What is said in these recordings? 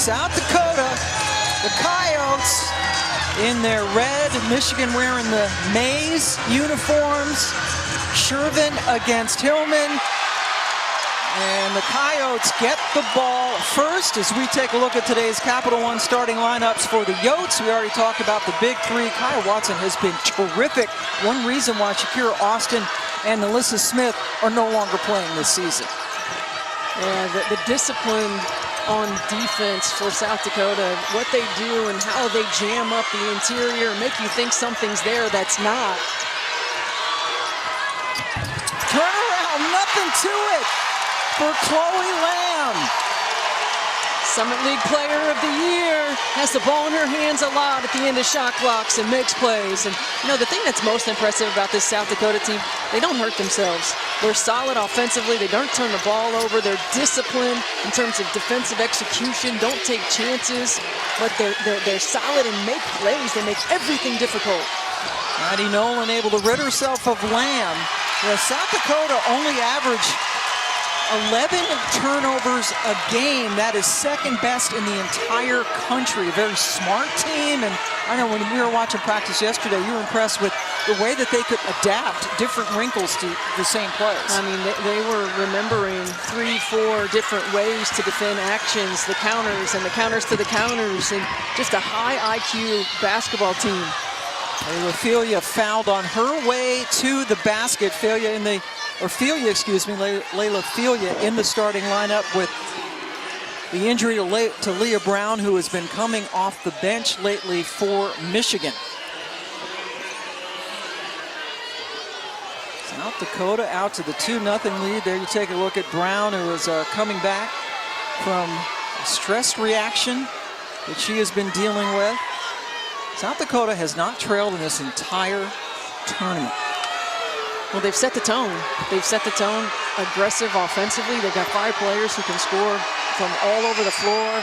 South Dakota, the Coyotes in their red, Michigan wearing the maize uniforms. Shervin against Hillman. And the Coyotes get the ball first as we take a look at today's Capital One starting lineups for the Yotes. We already talked about the big three. Kaya Watson has been terrific. One reason why Shakira Austin and Alyssa Smith are no longer playing this season. Yeah, the discipline on defense for South Dakota, what they do and how they jam up the interior, make you think something's there that's not. Turn around, nothing to it for Chloe Lamb. Summit League Player of the Year, has the ball in her hands a lot at the end of shot clocks and makes plays. And you know, the thing that's most impressive about this South Dakota team, they don't hurt themselves. They're solid offensively, they don't turn the ball over, they're disciplined in terms of defensive execution, don't take chances, but they're solid and make plays. They make everything difficult. Maddie Nolan able to rid herself of Lamb. You know, South Dakota only averaged 11 turnovers a game. That is second best in the entire country. A very smart team. And I know when we were watching practice yesterday, you were impressed with the way that they could adapt different wrinkles to the same plays. I mean, they were remembering 3-4 different ways to defend actions, the counters and the counters to the counters, and just a high IQ basketball team. Layla Filia fouled on her way to the basket. Filia, excuse me, Layla Filia in the starting lineup with the injury to Leah Brown, who has been coming off the bench lately for Michigan. South Dakota out to the 2-0 lead. There you take a look at Brown, who is coming back from a stress reaction that she has been dealing with. South Dakota has not trailed in this entire tournament. Well, they've set the tone. They've set the tone aggressive offensively. They've got 5 players who can score from all over the floor.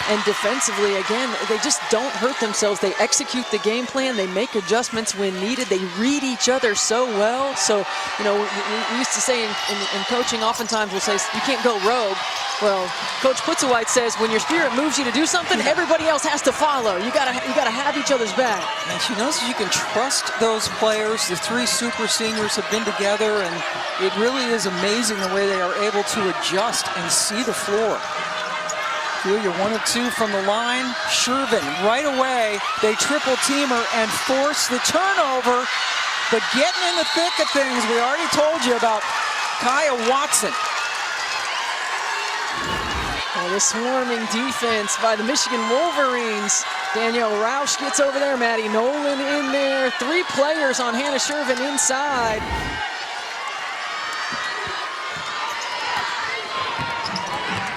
And defensively, again, they just don't hurt themselves. They execute the game plan. They make adjustments when needed. They read each other so well. So, you know, we used to say in coaching, oftentimes we'll say, you can't go rogue. Well, Coach Putzewhite says when your spirit moves you to do something, everybody else has to follow. You gotta have each other's back. And she knows you can trust those players. The 3 super seniors have been together, and it really is amazing the way they are able to adjust and see the floor. Filia 1 of 2 from the line. Shervin right away. They triple team her and force the turnover. But getting in the thick of things, we already told you about Kaya Watson. Well, the swarming defense by the Michigan Wolverines. Danielle Roush gets over there. Maddie Nolan in there. 3 players on Hannah Shervin inside.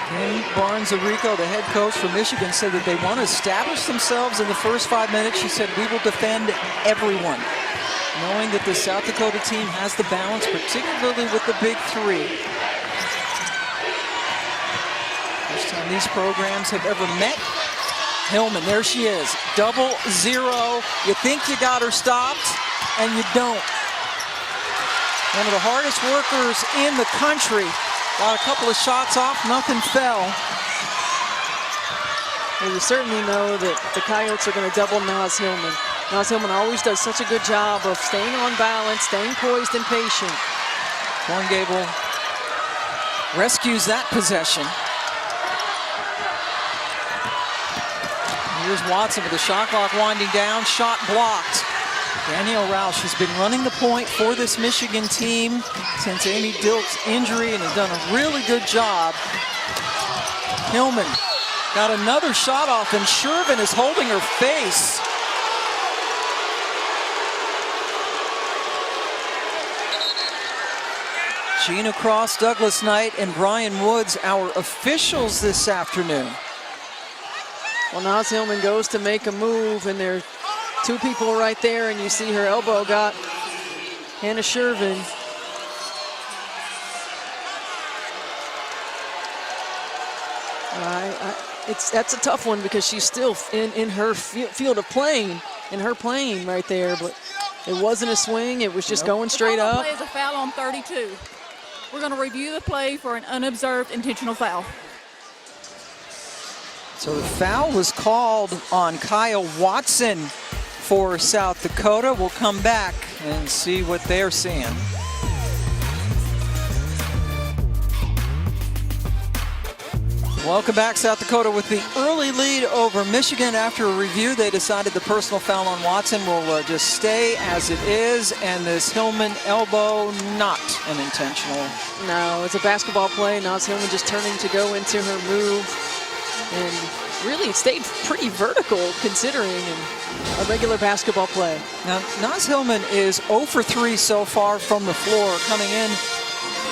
Kenny Barnes-Arico, the head coach for Michigan, said that they want to establish themselves in the first 5 minutes. She said, we will defend everyone, knowing that the South Dakota team has the balance, particularly with the big 3. First time these programs have ever met. Hillman, there she is, 0-0. You think you got her stopped, and you don't. One of the hardest workers in the country. Got a couple of shots off, nothing fell. Well, you certainly know that the Coyotes are going to double Naz Hillman. Naz Hillman always does such a good job of staying on balance, staying poised and patient. Corn Gable rescues that possession. Here's Watson with the shot clock winding down, shot blocked. Danielle Roush has been running the point for this Michigan team since Amy Dilk's injury and has done a really good job. Hillman got another shot off, and Shervin is holding her face. Gina Cross, Douglas Knight, and Brian Woods, our officials this afternoon. Well, Naz Hillman goes to make a move, and there are 2 people right there, and you see her elbow got Hannah Shervin. That's a tough one because she's still in her field of playing, right there, but it wasn't a swing, it was just going straight up. The play is a foul on 32. We're going to review the play for an unobserved intentional foul. So the foul was called on Kyle Watson for South Dakota. We'll come back and see what they're seeing. Welcome back. South Dakota with the early lead over Michigan. After a review, they decided the personal foul on Watson will just stay as it is, and this Hillman elbow, not an intentional. No, it's a basketball play. Naz Hillman just turning to go into her move, and really it stayed pretty vertical considering a regular basketball play. Now, Naz Hillman is 0 for 3 so far from the floor. Coming in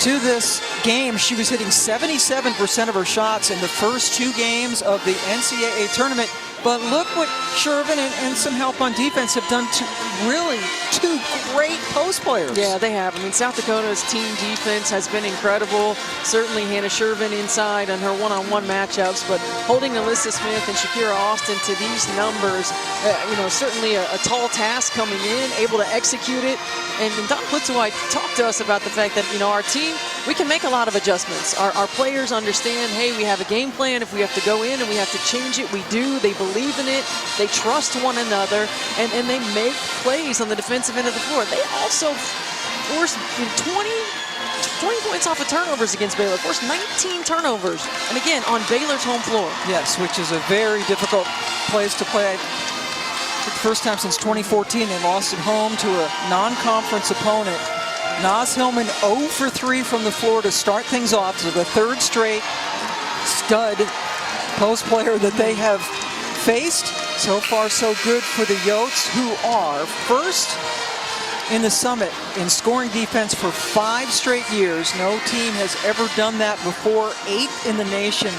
to this game, she was hitting 77% of her shots in the first 2 games of the NCAA tournament. But look what Shervin and some help on defense have done to really 2 great post players. Yeah, they have. I mean, South Dakota's team defense has been incredible. Certainly Hannah Shervin inside on her one-on-one matchups, but holding Alyssa Smith and Shakira Austin to these numbers, certainly a tall task coming in, able to execute it. And Don Plitzowite talked to us about the fact that, our team, we can make a lot of adjustments. Our players understand, hey, we have a game plan. If we have to go in and we have to change it, we do. They believe in it. They trust one another, and they make plays on the defensive end of the floor. They also forced 20 points off of turnovers against Baylor, forced 19 turnovers, and again, on Baylor's home floor. Yes, which is a very difficult place to play. For the first time since 2014, they lost at home to a non-conference opponent. Naz Hillman 0 for 3 from the floor to start things off. So the 3rd straight stud post player that they have faced. So far, so good for the Yotes, who are first in the Summit in scoring defense for 5 straight years. No team has ever done that before. 8th in the nation,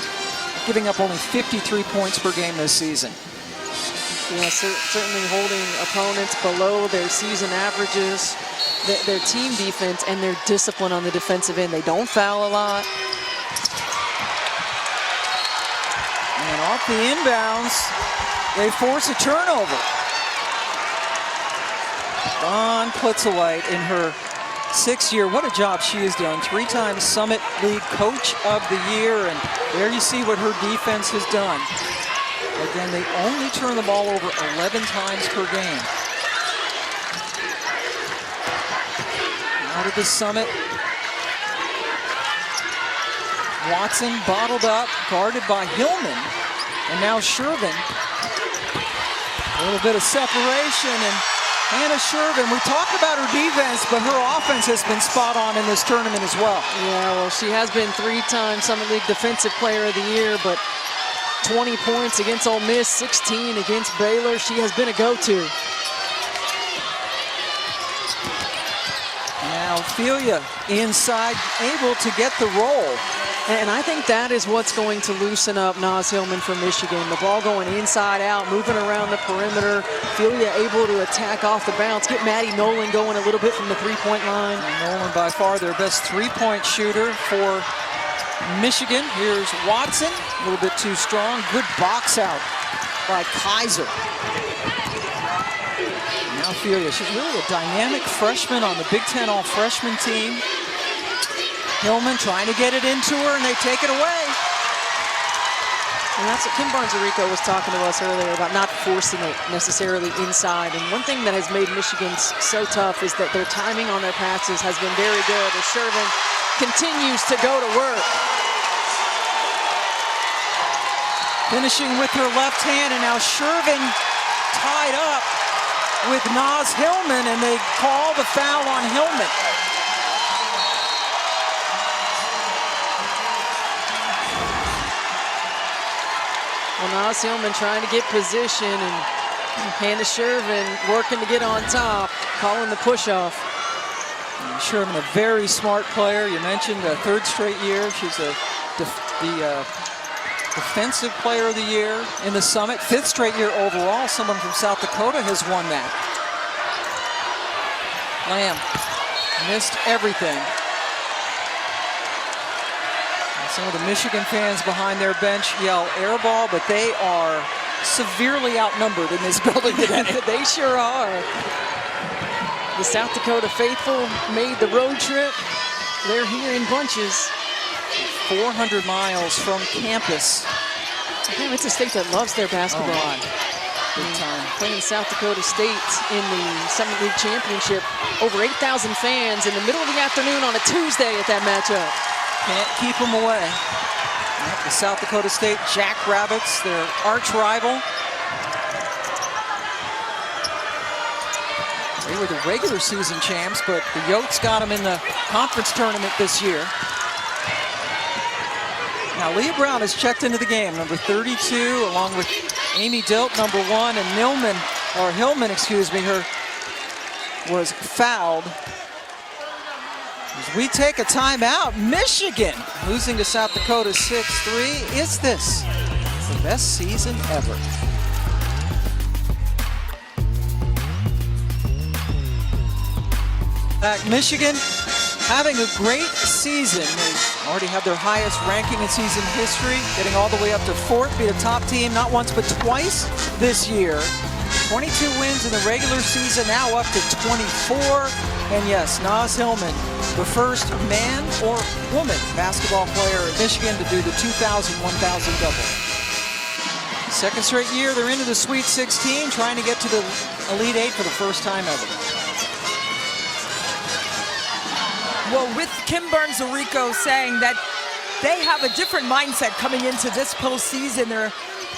giving up only 53 points per game this season. Yeah, certainly holding opponents below their season averages. Their team defense and their discipline on the defensive end. They don't foul a lot. And off the inbounds, they force a turnover. Dawn Plitzowite in her 6th year. What a job she has done. 3-time Summit League Coach of the Year. And there you see what her defense has done. Again, they only turn the ball over 11 times per game. Out of the Summit. Watson bottled up, guarded by Hillman. And now Shervin. A little bit of separation, and Hannah Shervin, we talked about her defense, but her offense has been spot on in this tournament as well. Yeah, well, she has been 3-time Summit League Defensive Player of the Year, but 20 points against Ole Miss, 16 against Baylor. She has been a go-to. Now Ophelia inside, able to get the roll. And I think that is what's going to loosen up Naz Hillman from Michigan. The ball going inside out, moving around the perimeter. Ophelia able to attack off the bounce, get Maddie Nolan going a little bit from the 3-point line. And Nolan by far their best 3-point shooter for Michigan. Here's Watson, a little bit too strong. Good box out by Kaiser. Now Ophelia, she's really a dynamic freshman on the Big Ten all-freshman team. Hillman trying to get it into her, and they take it away. And that's what Kim Barnes-Arico was talking to us earlier about not forcing it necessarily inside. And one thing that has made Michigan so tough is that their timing on their passes has been very good as Shervin continues to go to work. Finishing with her left hand, and now Shervin tied up with Naz Hillman, and they call the foul on Hillman. Well, Naz Hillman trying to get position, and Hannah Shervin working to get on top, calling the push-off. Shervin, a very smart player. You mentioned the 3rd straight year. She's the Defensive Player of the Year in the Summit. 5th straight year overall. Someone from South Dakota has won that. Lamb missed everything. Some of the Michigan fans behind their bench yell air ball, but they are severely outnumbered in this building today. They sure are. The South Dakota faithful made the road trip. They're here in bunches. 400 miles from campus. Yeah, it's a state that loves their basketball. Oh, my. Big time. Playing South Dakota State in the Summit League Championship. Over 8,000 fans in the middle of the afternoon on a Tuesday at that matchup. Can't keep them away. The South Dakota State Jackrabbits, their arch rival. They were the regular season champs, but the Yotes got them in the conference tournament this year. Now, Leah Brown has checked into the game, number 32, along with Amy Dilk, number 1, and Hillman, excuse me, was fouled. As we take a timeout, Michigan losing to South Dakota 6-3. Is this the best season ever? Back, Michigan having a great season. They already have their highest ranking in season history, getting all the way up to 4th, be a top team not once but twice this year. 22 wins in the regular season, now up to 24. And yes, Naz Hillman, the first man or woman basketball player at Michigan to do the 2,000-1,000 double. Second straight year, they're into the Sweet 16, trying to get to the Elite 8 for the first time ever. Well, with Kim Burns-Arico saying that they have a different mindset coming into this postseason. They're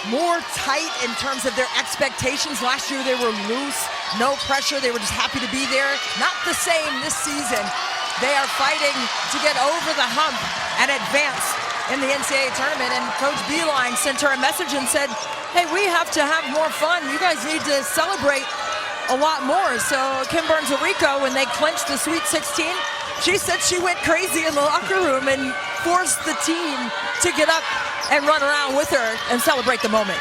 more tight in terms of their expectations. Last year they were loose, no pressure. They were just happy to be there. Not the same this season. They are fighting to get over the hump and advance in the NCAA tournament. And Coach Beeline sent her a message and said, hey, we have to have more fun. You guys need to celebrate a lot more. So Kim Burns-Arico, when they clinched the Sweet 16, she said she went crazy in the locker room and forced the team to get up and run around with her and celebrate the moment.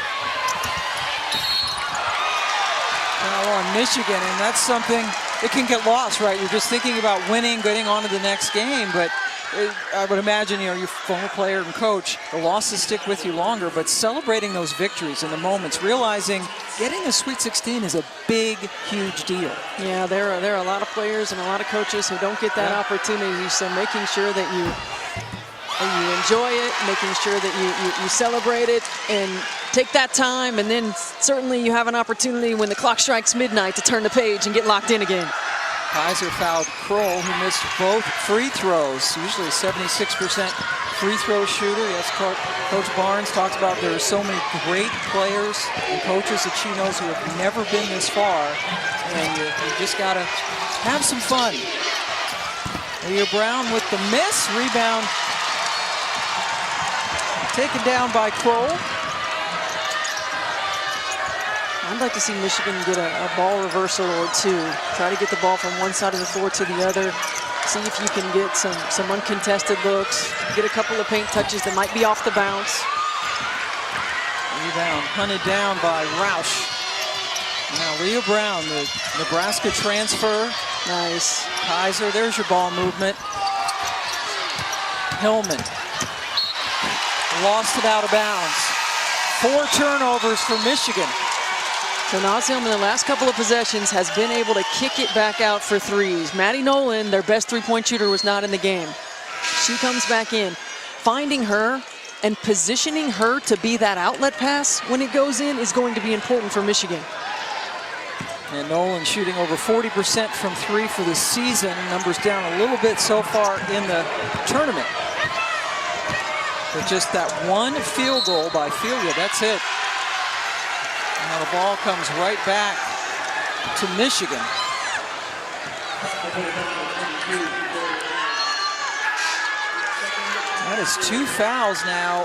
Now on Michigan, and that's something that can get lost, right? You're just thinking about winning, getting on to the next game, but I would imagine, you know, your former player and coach, the losses stick with you longer, but celebrating those victories and the moments, realizing getting a Sweet 16 is a big, huge deal. Yeah, there are a lot of players and a lot of coaches who don't get that opportunity, so making sure that you enjoy it, making sure that you celebrate it and take that time, and then certainly you have an opportunity when the clock strikes midnight to turn the page and get locked in again. Kaiser fouled Kroll, who missed both free throws, usually a 76% free throw shooter. Yes, Coach Barnes talks about there are so many great players and coaches that she knows who have never been this far, and you just got to have some fun. Leah Brown with the miss, rebound taken down by Kroll. I'd like to see Michigan get a ball reversal or two. Try to get the ball from one side of the floor to the other. See if you can get some uncontested looks. Get a couple of paint touches that might be off the bounce. Rebound hunted down by Roush. Now Leah Brown, the Nebraska transfer. Nice. Kaiser, there's your ball movement. Hillman. Lost it out of bounds. 4 turnovers for Michigan. So Naz Hillman, the last couple of possessions, has been able to kick it back out for threes. Maddie Nolan, their best three-point shooter, was not in the game. She comes back in. Finding her and positioning her to be that outlet pass when it goes in is going to be important for Michigan. And Nolan shooting over 40% from 3 for the season. Numbers down a little bit so far in the tournament. But just that one field goal by Filia, that's it. Now the ball comes right back to Michigan. That is 2 fouls now.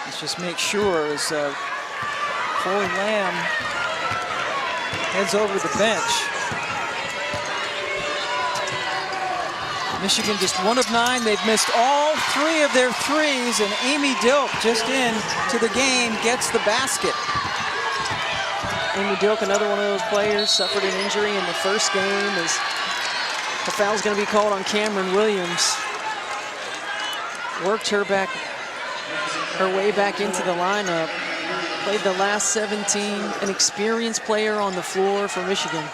Let's just make sure as Chloe Lamb heads over to the bench. Michigan just 1 of 9. They've missed all 3 of their threes, and Amy Dilk just in to the game gets the basket. Amy Dilk, another one of those players, suffered an injury in the first game. As the foul's going to be called on Cameron Williams. Worked her way back into the lineup. Played the last 17, an experienced player on the floor for Michigan.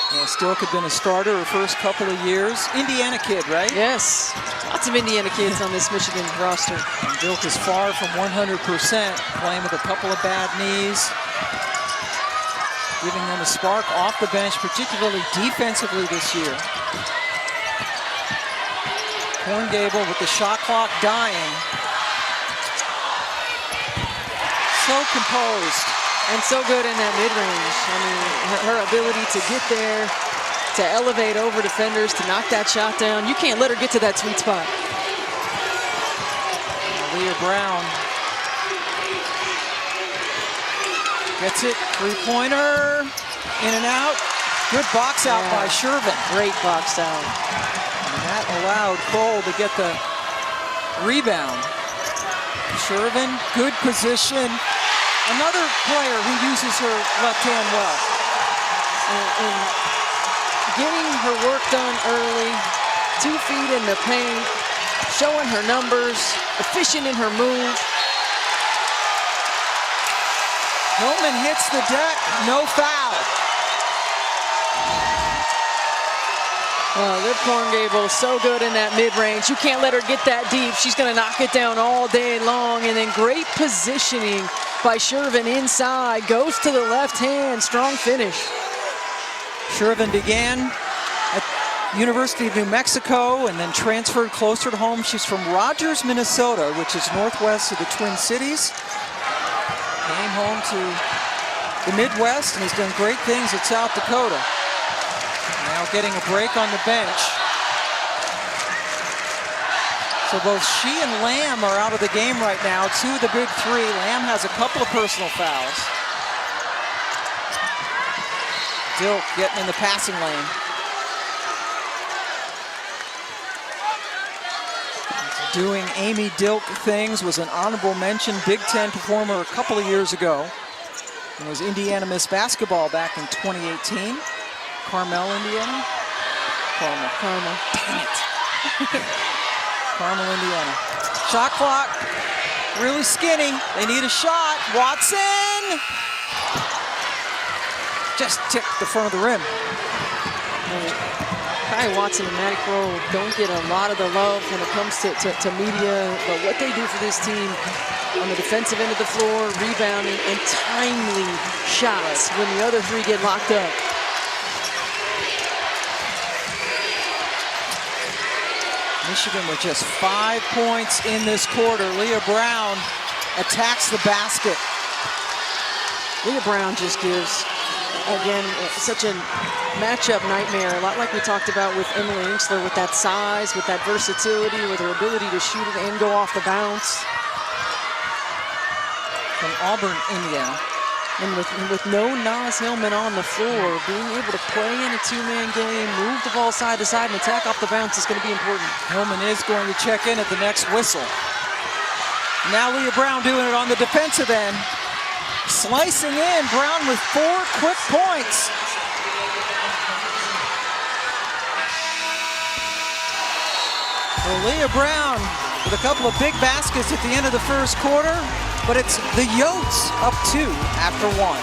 Yeah, Stilk had been a starter her first couple of years. Indiana kid, right? Yes, lots of Indiana kids on this Michigan roster. And Dilk is far from 100%, playing with a couple of bad knees, giving them a spark off the bench, particularly defensively this year. Horngable with the shot clock dying. So composed. And so good in that mid-range. I mean, her ability to get there, to elevate over defenders, to knock that shot down. You can't let her get to that sweet spot. Leah Brown gets it, three-pointer, in and out. Good box out by Shervin. Great box out. And that allowed Cole to get the rebound. Shervin, good position. Another player who uses her left hand well. And getting her work done early, 2 feet in the paint, showing her numbers, efficient in her move. Hillman hits the deck, no foul. Liv Horngable, so good in that mid-range. You can't let her get that deep. She's going to knock it down all day long. And then great positioning by Shervin inside. Goes to the left hand, strong finish. Shervin began at University of New Mexico and then transferred closer to home. She's from Rogers, Minnesota, which is northwest of the Twin Cities. Came home to the Midwest and has done great things at South Dakota. Now getting a break on the bench. So both she and Lamb are out of the game right now. 2 of the big 3. Lamb has a couple of personal fouls. Dilk getting in the passing lane. Doing Amy Dilk things, was an honorable mention Big Ten performer a couple of years ago. And was Indiana Miss Basketball back in 2018. Carmel, Indiana? Carmel. Dang it. Carmel, Indiana. Shot clock, really skinny. They need a shot. Watson! Just tipped the front of the rim. Kai Watson and Maddie Crow don't get a lot of the love when it comes to media, but what they do for this team on the defensive end of the floor, rebounding, and timely shots when the other 3 get locked up. Michigan with just 5 points in this quarter. Leah Brown attacks the basket. Leah Brown just gives, again, such a matchup nightmare, a lot like we talked about with Emily Inksler, with that size, with that versatility, with her ability to shoot it and go off the bounce. From Auburn, Indiana. And with no Naz Hillman on the floor, being able to play in a 2-man game, move the ball side to side, and attack off the bounce is going to be important. Hillman is going to check in at the next whistle. Now Leah Brown doing it on the defensive end. Slicing in, Brown with 4 quick points. So Leah Brown with a couple of big baskets at the end of the first quarter, but it's the Yotes up 2 after 1.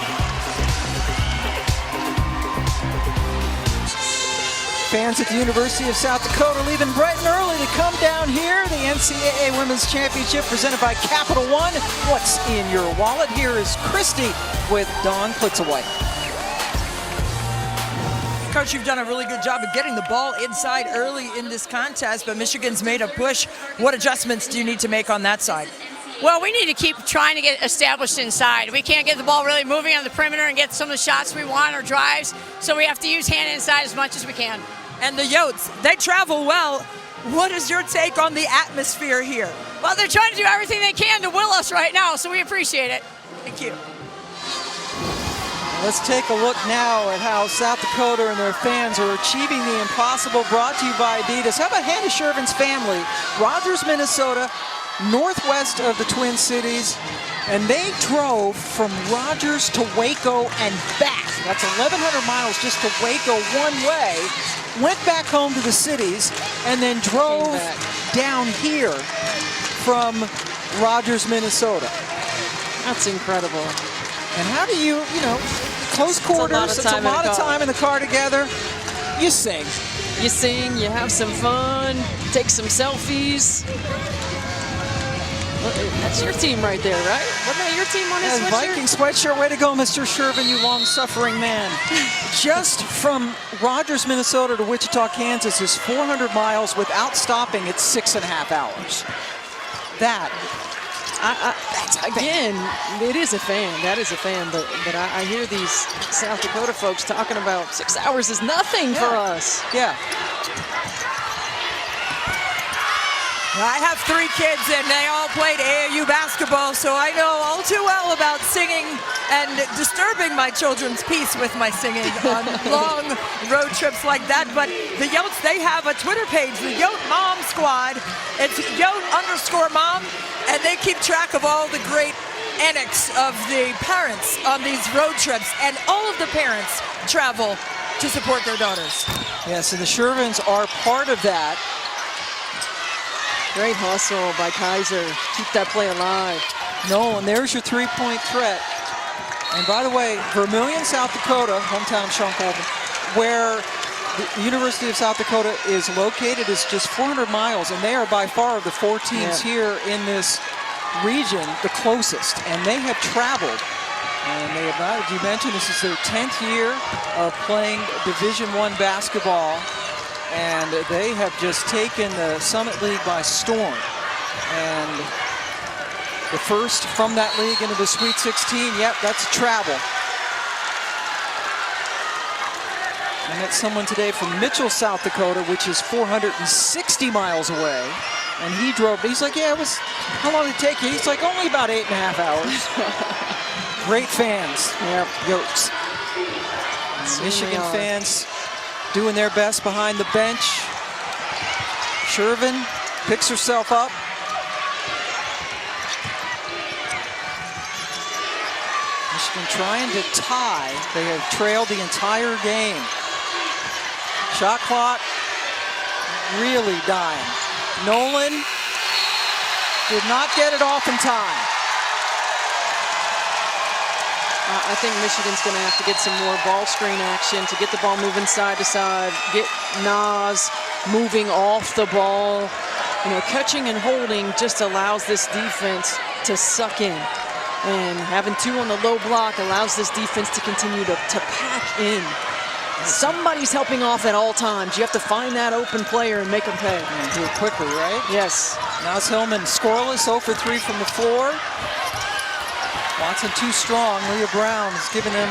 Fans at the University of South Dakota leaving bright and early to come down here. The NCAA Women's Championship presented by Capital One. What's in your wallet? Here is Christy with Dawn Plitzawhite. Coach, you've done a really good job of getting the ball inside early in this contest, but Michigan's made a push. What adjustments do you need to make on that side? Well, we need to keep trying to get established inside. We can't get the ball really moving on the perimeter and get some of the shots we want or drives, so we have to use hand inside as much as we can. And the Yotes, they travel well. What is your take on the atmosphere here? Well, they're trying to do everything they can to will us right now, so we appreciate it. Thank you. Let's take a look now at how South Dakota and their fans are achieving the impossible, brought to you by Adidas. How about Hannah Shervin's family? Rogers, Minnesota, northwest of the Twin Cities, and they drove from Rogers to Waco and back. That's 1,100 miles just to Waco one way, went back home to the cities, and then drove down here from Rogers, Minnesota. That's incredible. And how do you close quarters. It's a lot of time in the car together. You sing. You sing, you have some fun, take some selfies. That's your team right there, right? Wasn't that your team on his sweatshirt? Viking sweatshirt. Way to go, Mr. Shervin, you long-suffering man. Just from Rogers, Minnesota to Wichita, Kansas is 400 miles without stopping. It's 6.5 hours. That's again, it is a fan. That is a fan. But I hear these South Dakota folks talking about 6 hours is nothing for us. Yeah. I have 3 kids and they all played AAU basketball, so I know all too well about singing and disturbing my children's peace with my singing on long road trips like that. But the Yotes, they have a Twitter page, the Yote Mom Squad. It's Yote_mom, and they keep track of all the great antics of the parents on these road trips, and all of the parents travel to support their daughters. Yes, and the Shervins are part of that. Great hustle by Kaiser. Keep that play alive. No, and there's your three-point threat. And by the way, Vermillion, South Dakota, hometown of Sean Colvin, where the University of South Dakota is located, is just 400 miles, and they are by far of the 4 teams here in this region the closest. And they have traveled. And they have not, as you mentioned, this is their 10th year of playing Division I basketball. And they have just taken the Summit League by storm. And the first from that league into the Sweet 16, yep, that's travel. I met someone today from Mitchell, South Dakota, which is 460 miles away. And he drove, he's like, yeah, it was, how long did it take you? He's like, only about 8.5 hours. Great fans. Yep. Yotes. Michigan fans doing their best behind the bench. Shervin picks herself up. Michigan trying to tie. They have trailed the entire game. Shot clock really dying. Nolan did not get it off in time. I think Michigan's going to have to get some more ball screen action to get the ball moving side to side, get Nas moving off the ball. You know, catching and holding just allows this defense to suck in. And having 2 on the low block allows this defense to continue to pack in. Somebody's helping off at all times. You have to find that open player and make them pay. And do it quickly, right? Yes. Nas Hillman scoreless, 0 for 3 from the floor. Watson too strong. Leah Brown is giving them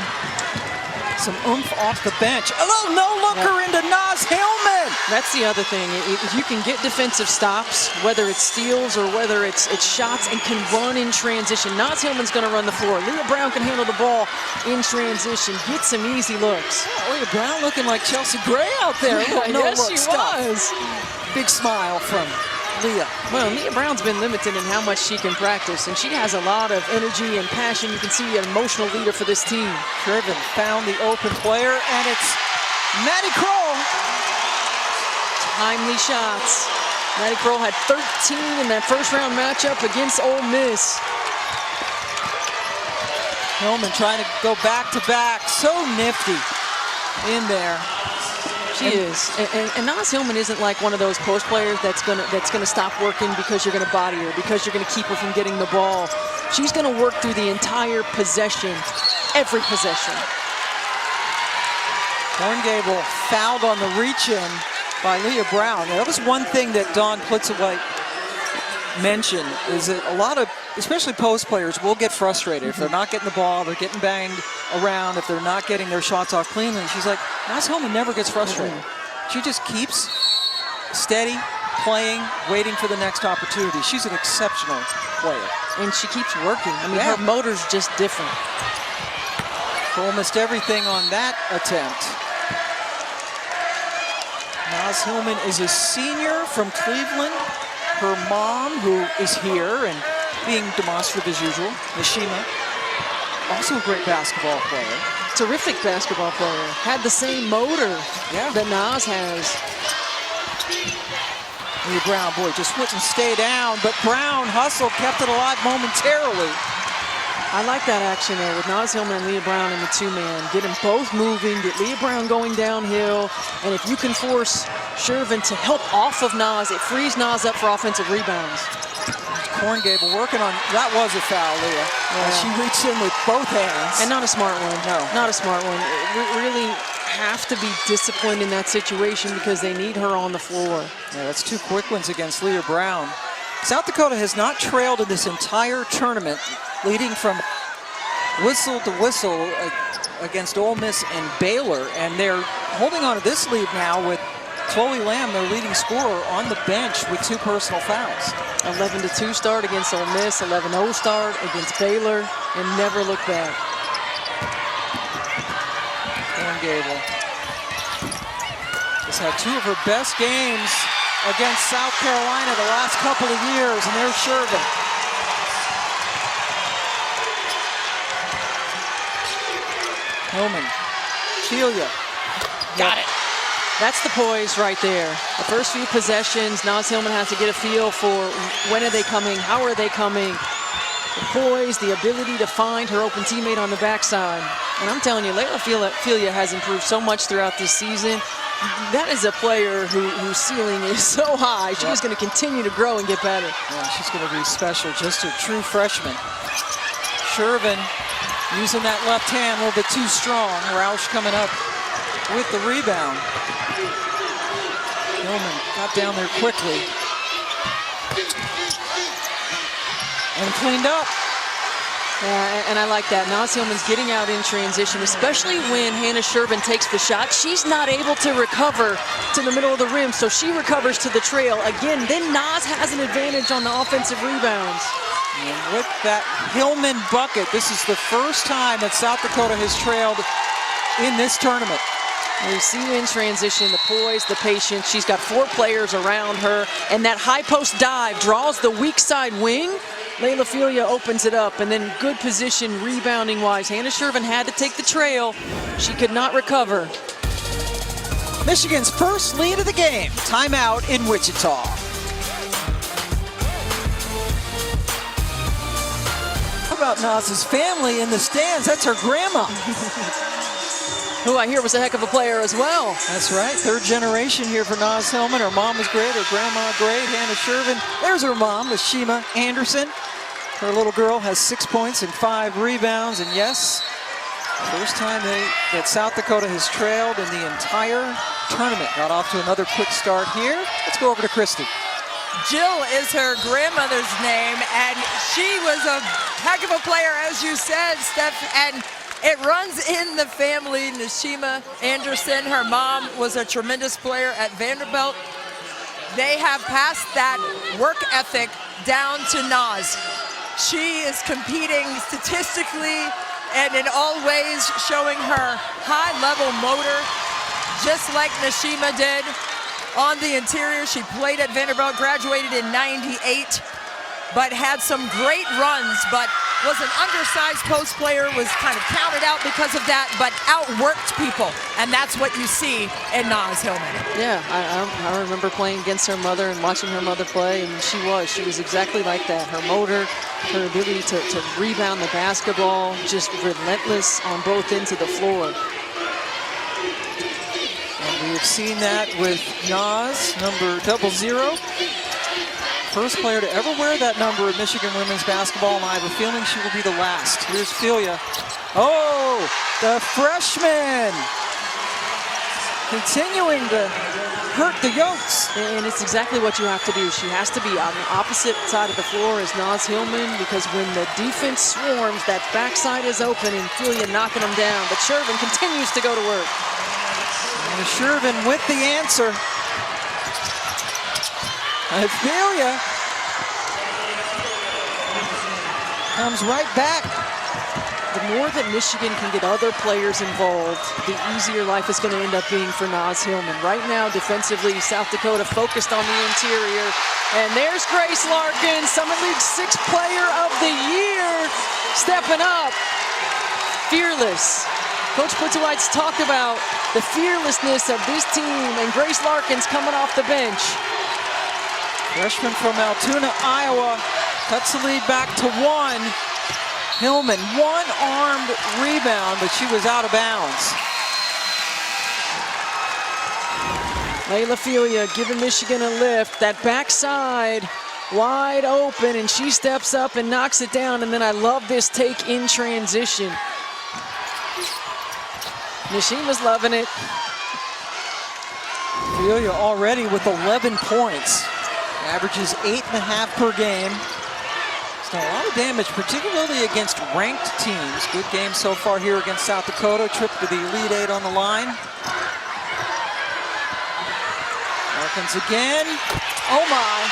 some oomph off the bench. A little no-looker into Nas Hillman. That's the other thing. If you can get defensive stops, whether it's steals or whether it's shots, and can run in transition. Nas Hillman's going to run the floor. Leah Brown can handle the ball in transition. Get some easy looks. Yeah, Leah Brown looking like Chelsea Gray out there. Yes, she was. Big smile from Leah. Well, Leah Brown's been limited in how much she can practice, and she has a lot of energy and passion. You can see an emotional leader for this team. Shervin found the open player, and it's Maddie Kroll. Timely shots. Maddie Kroll had 13 in that first-round matchup against Ole Miss. Hillman trying to go back-to-back. So nifty in there. She is, and Nas Hillman isn't like one of those post players that's gonna stop working because you're gonna body her, because you're gonna keep her from getting the ball. She's gonna work through the entire possession, every possession. Horngable fouled on the reach-in by Leah Brown. That was one thing that Dawn Plitzewhite mentioned, is that a lot of, especially post players, will get frustrated if they're not getting the ball, they're getting banged around, if they're not getting their shots off cleanly. And she's like, Nas Hillman never gets frustrated. She just keeps steady, playing, waiting for the next opportunity. She's an exceptional player. And she keeps working. I mean, her motor's just different. Kroll missed everything on that attempt. Nas Hillman is a senior from Cleveland. Her mom, who is here and being demonstrative as usual, Nishima, also a great basketball player. Terrific basketball player. Had the same motor that Nas has. Leah Brown, boy, just wouldn't stay down, but Brown hustled, kept it alive momentarily. I like that action there with Naz Hillman and Leah Brown in the two-man. Get them both moving, get Leah Brown going downhill, and if you can force Shervin to help off of Naz, it frees Naz up for offensive rebounds. Korngable working on, that was a foul, Leah. Yeah. She reached in with both hands. And not a smart one. No. Not a smart one. Really have to be disciplined in that situation because they need her on the floor. Yeah, that's 2 quick ones against Leah Brown. South Dakota has not trailed in this entire tournament, leading from whistle to whistle against Ole Miss and Baylor, and they're holding on to this lead now with Chloe Lamb, their leading scorer, on the bench with 2 personal fouls. 11-2 start against Ole Miss, 11-0 start against Baylor, and never look back. Korngable has had 2 of her best games against South Carolina the last couple of years, and there's Shervin. Hillman, Celia. Got it. That's the poise right there. The first few possessions, Naz Hillman has to get a feel for when are they coming, how are they coming. The poise, the ability to find her open teammate on the backside. And I'm telling you, Layla Filia has improved so much throughout this season. That is a player whose ceiling is so high. She's going to continue to grow and get better. Yeah, she's going to be special, just a true freshman. Shervin using that left hand a little bit too strong. Roush coming up with the rebound. Hillman got down there quickly. And cleaned up. Yeah, and I like that. Naz Hillman's getting out in transition, especially when Hannah Shervin takes the shot. She's not able to recover to the middle of the rim, so she recovers to the trail. Again, then Naz has an advantage on the offensive rebounds. And with that Hillman bucket, this is the first time that South Dakota has trailed in this tournament. We see in transition the poise, the patience. She's got 4 players around her, and that high post dive draws the weak side wing. Layla Filia opens it up, and then good position rebounding-wise. Hannah Shervin had to take the trail. She could not recover. Michigan's first lead of the game. Timeout in Wichita. How about Naz's family in the stands? That's her grandma. Who I hear was a heck of a player as well. That's right. 3rd generation here for Naz Hillman. Her mom was great, her grandma great. Hannah Shervin. There's her mom, Shima Anderson. Her little girl has 6 points and 5 rebounds. And yes, first time that South Dakota has trailed in the entire tournament. Got off to another quick start here. Let's go over to Christy. Jill is her grandmother's name, and she was a heck of a player, as you said, Steph, and it runs in the family. Nashima Anderson, her mom, was a tremendous player at Vanderbilt. They have passed that work ethic down to Naz. She is competing statistically and in all ways showing her high-level motor, just like Nashima did on the interior. She played at Vanderbilt, graduated in '98, but had some great runs, but was an undersized post player, was kind of counted out because of that, but outworked people, and that's what you see in Naz Hillman. Yeah, I remember playing against her mother and watching her mother play, and she was exactly like that. Her motor, her ability to rebound the basketball, just relentless on both ends of the floor. And we have seen that with Naz, number 00. First player to ever wear that number in Michigan women's basketball, and I have a feeling she will be the last. Here's Filia. Oh, the freshman continuing to hurt the Yotes. And it's exactly what you have to do. She has to be on the opposite side of the floor as Naz Hillman, because when the defense swarms, that backside is open and Filia knocking them down. But Shervin continues to go to work. And Shervin with the answer. Filia comes right back. The more that Michigan can get other players involved, the easier life is going to end up being for Naz Hillman. Right now, defensively, South Dakota focused on the interior. And there's Grace Larkin, Summit League 6th Player of the Year, stepping up. Fearless. Coach Putzowitz talked about the fearlessness of this team, and Grace Larkin's coming off the bench. Freshman from Altoona, Iowa, cuts the lead back to 1. Hillman, one-armed rebound, but she was out of bounds. Layla Filia giving Michigan a lift. That backside wide open, and she steps up and knocks it down. And then I love this take in transition. Nishima's loving it. Filia already with 11 points. Averages 8.5 per game. It's done a lot of damage, particularly against ranked teams. Good game so far here against South Dakota. Trip to the Elite Eight on the line. Larkins again. Oh my.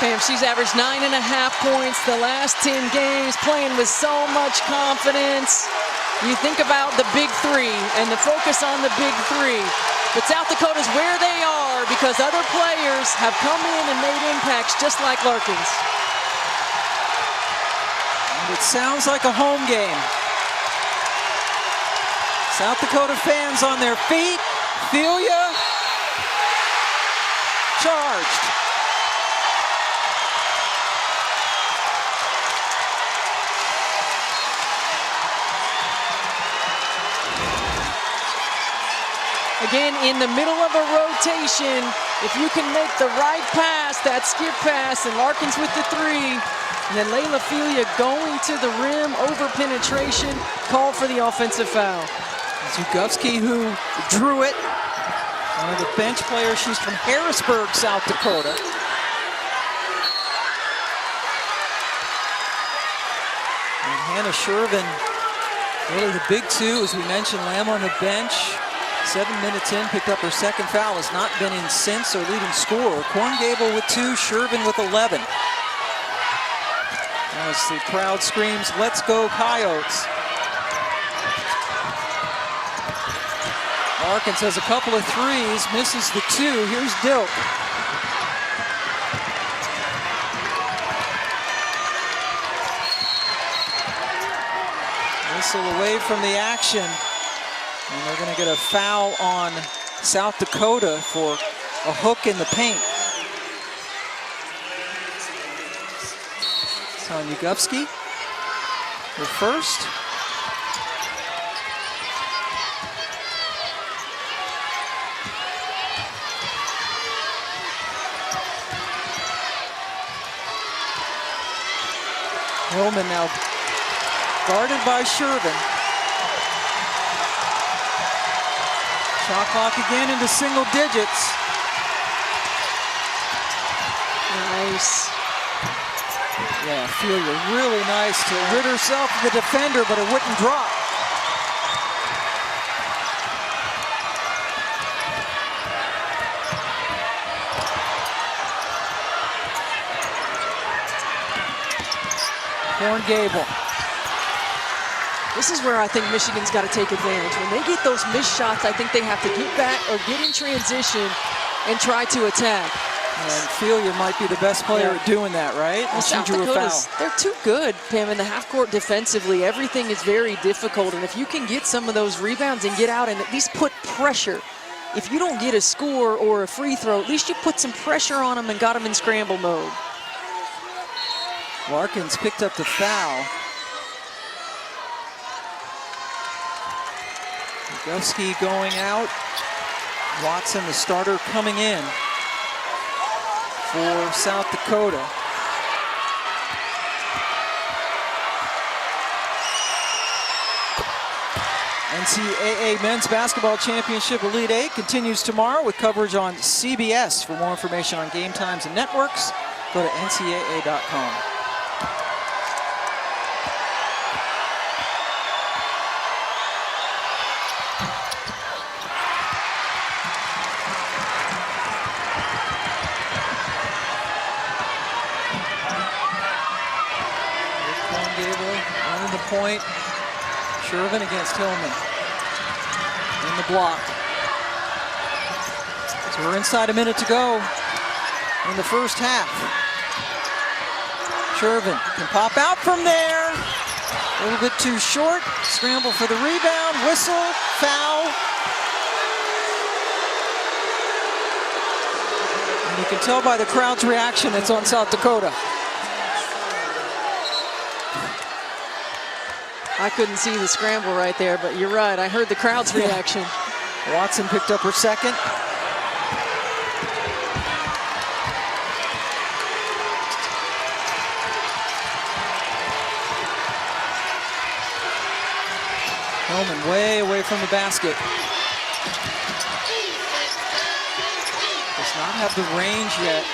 Bam, she's averaged 9.5 points the last 10 games, playing with so much confidence. You think about the big three and the focus on the big three. But South Dakota's where they are because other players have come in and made impacts just like Larkins. And it sounds like a home game. South Dakota fans on their feet. Filia charged. Again, in the middle of a rotation, if you can make the right pass, that skip pass, and Larkins with the three, and then Layla Filia going to the rim, over penetration, call for the offensive foul. Zugowski, who drew it, one of the bench players. She's from Harrisburg, South Dakota. And Hannah Shervin, really the big two, as we mentioned, Lamb on the bench. 7 minutes in, picked up her second foul, has not been in since, her leading scorer. Corn Gable with 2, Shervin with 11. As the crowd screams, "Let's go Coyotes." Larkins has a couple of threes, misses the 2. Here's Dilk. Whistle away from the action. And they're going to get a foul on South Dakota for a hook in the paint. Tanya Gufsky, her first. Hillman now guarded by Shervin. Shot clock again into single digits. Nice. Yeah, Filia really nice to rid herself of the defender, but it wouldn't drop. Corn Gable. This is where I think Michigan's got to take advantage. When they get those missed shots, I think they have to get back or get in transition and try to attack. And Filia might be the best player at doing that, right? And she drew a foul. They're too good, Pam, in the half court defensively. Everything is very difficult, and if you can get some of those rebounds and get out and at least put pressure, if you don't get a score or a free throw, at least you put some pressure on them and got them in scramble mode. Larkins picked up the foul. Gufsky going out. Watson, the starter, coming in for South Dakota. NCAA Men's Basketball Championship Elite Eight continues tomorrow with coverage on CBS. For more information on game times and networks, go to ncaa.com. Point. Shervin against Hillman. In the block. So we're inside a minute to go in the first half. Shervin can pop out from there. A little bit too short. Scramble for the rebound. Whistle. Foul. And You can tell by the crowd's reaction it's on South Dakota. I couldn't see the scramble right there, but you're right. I heard the crowd's reaction. Watson picked up her second. Hillman way away from the basket. Does not have the range yet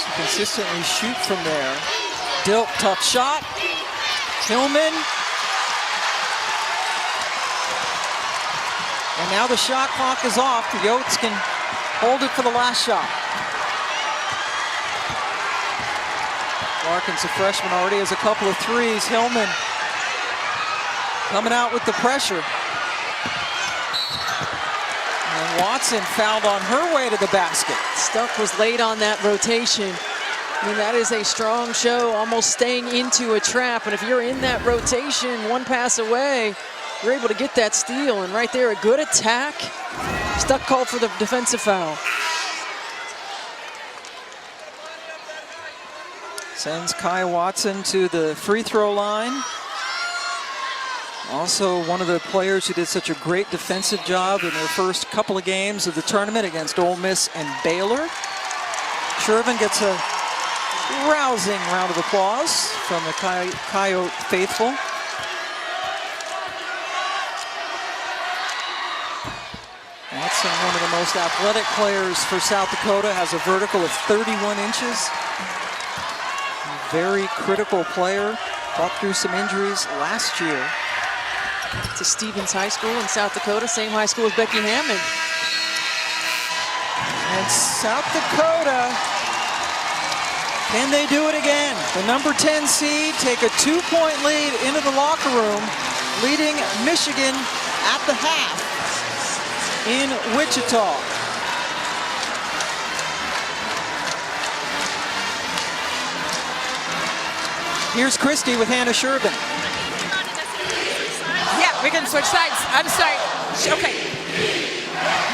to consistently shoot from there. Dilk, tough shot. Hillman. And now the shot clock is off. The Yotes can hold it for the last shot. Larkin's a freshman, already has a couple of threes. Hillman coming out with the pressure. And Watson fouled on her way to the basket. Stuck was late on that rotation. I mean, that is a strong show, almost staying into a trap. And if you're in that rotation, one pass away, you're able to get that steal. And right there, a good attack. Stuck called for the defensive foul. Sends Kai Watson to the free throw line. Also one of the players who did such a great defensive job in their first couple of games of the tournament against Ole Miss and Baylor. Shervin gets a rousing round of applause from the Coyote faithful. Watson, one of the most athletic players for South Dakota, has a vertical of 31 inches. Very critical player, fought through some injuries last year. To Stevens High School in South Dakota, same high school as Becky Hammond. And South Dakota, can they do it again? The number 10 seed take a 2-point lead into the locker room, leading Michigan at the half in Wichita. Here's Christy with Hannah Shervin. Yeah, we can switch sides. I'm sorry. Okay.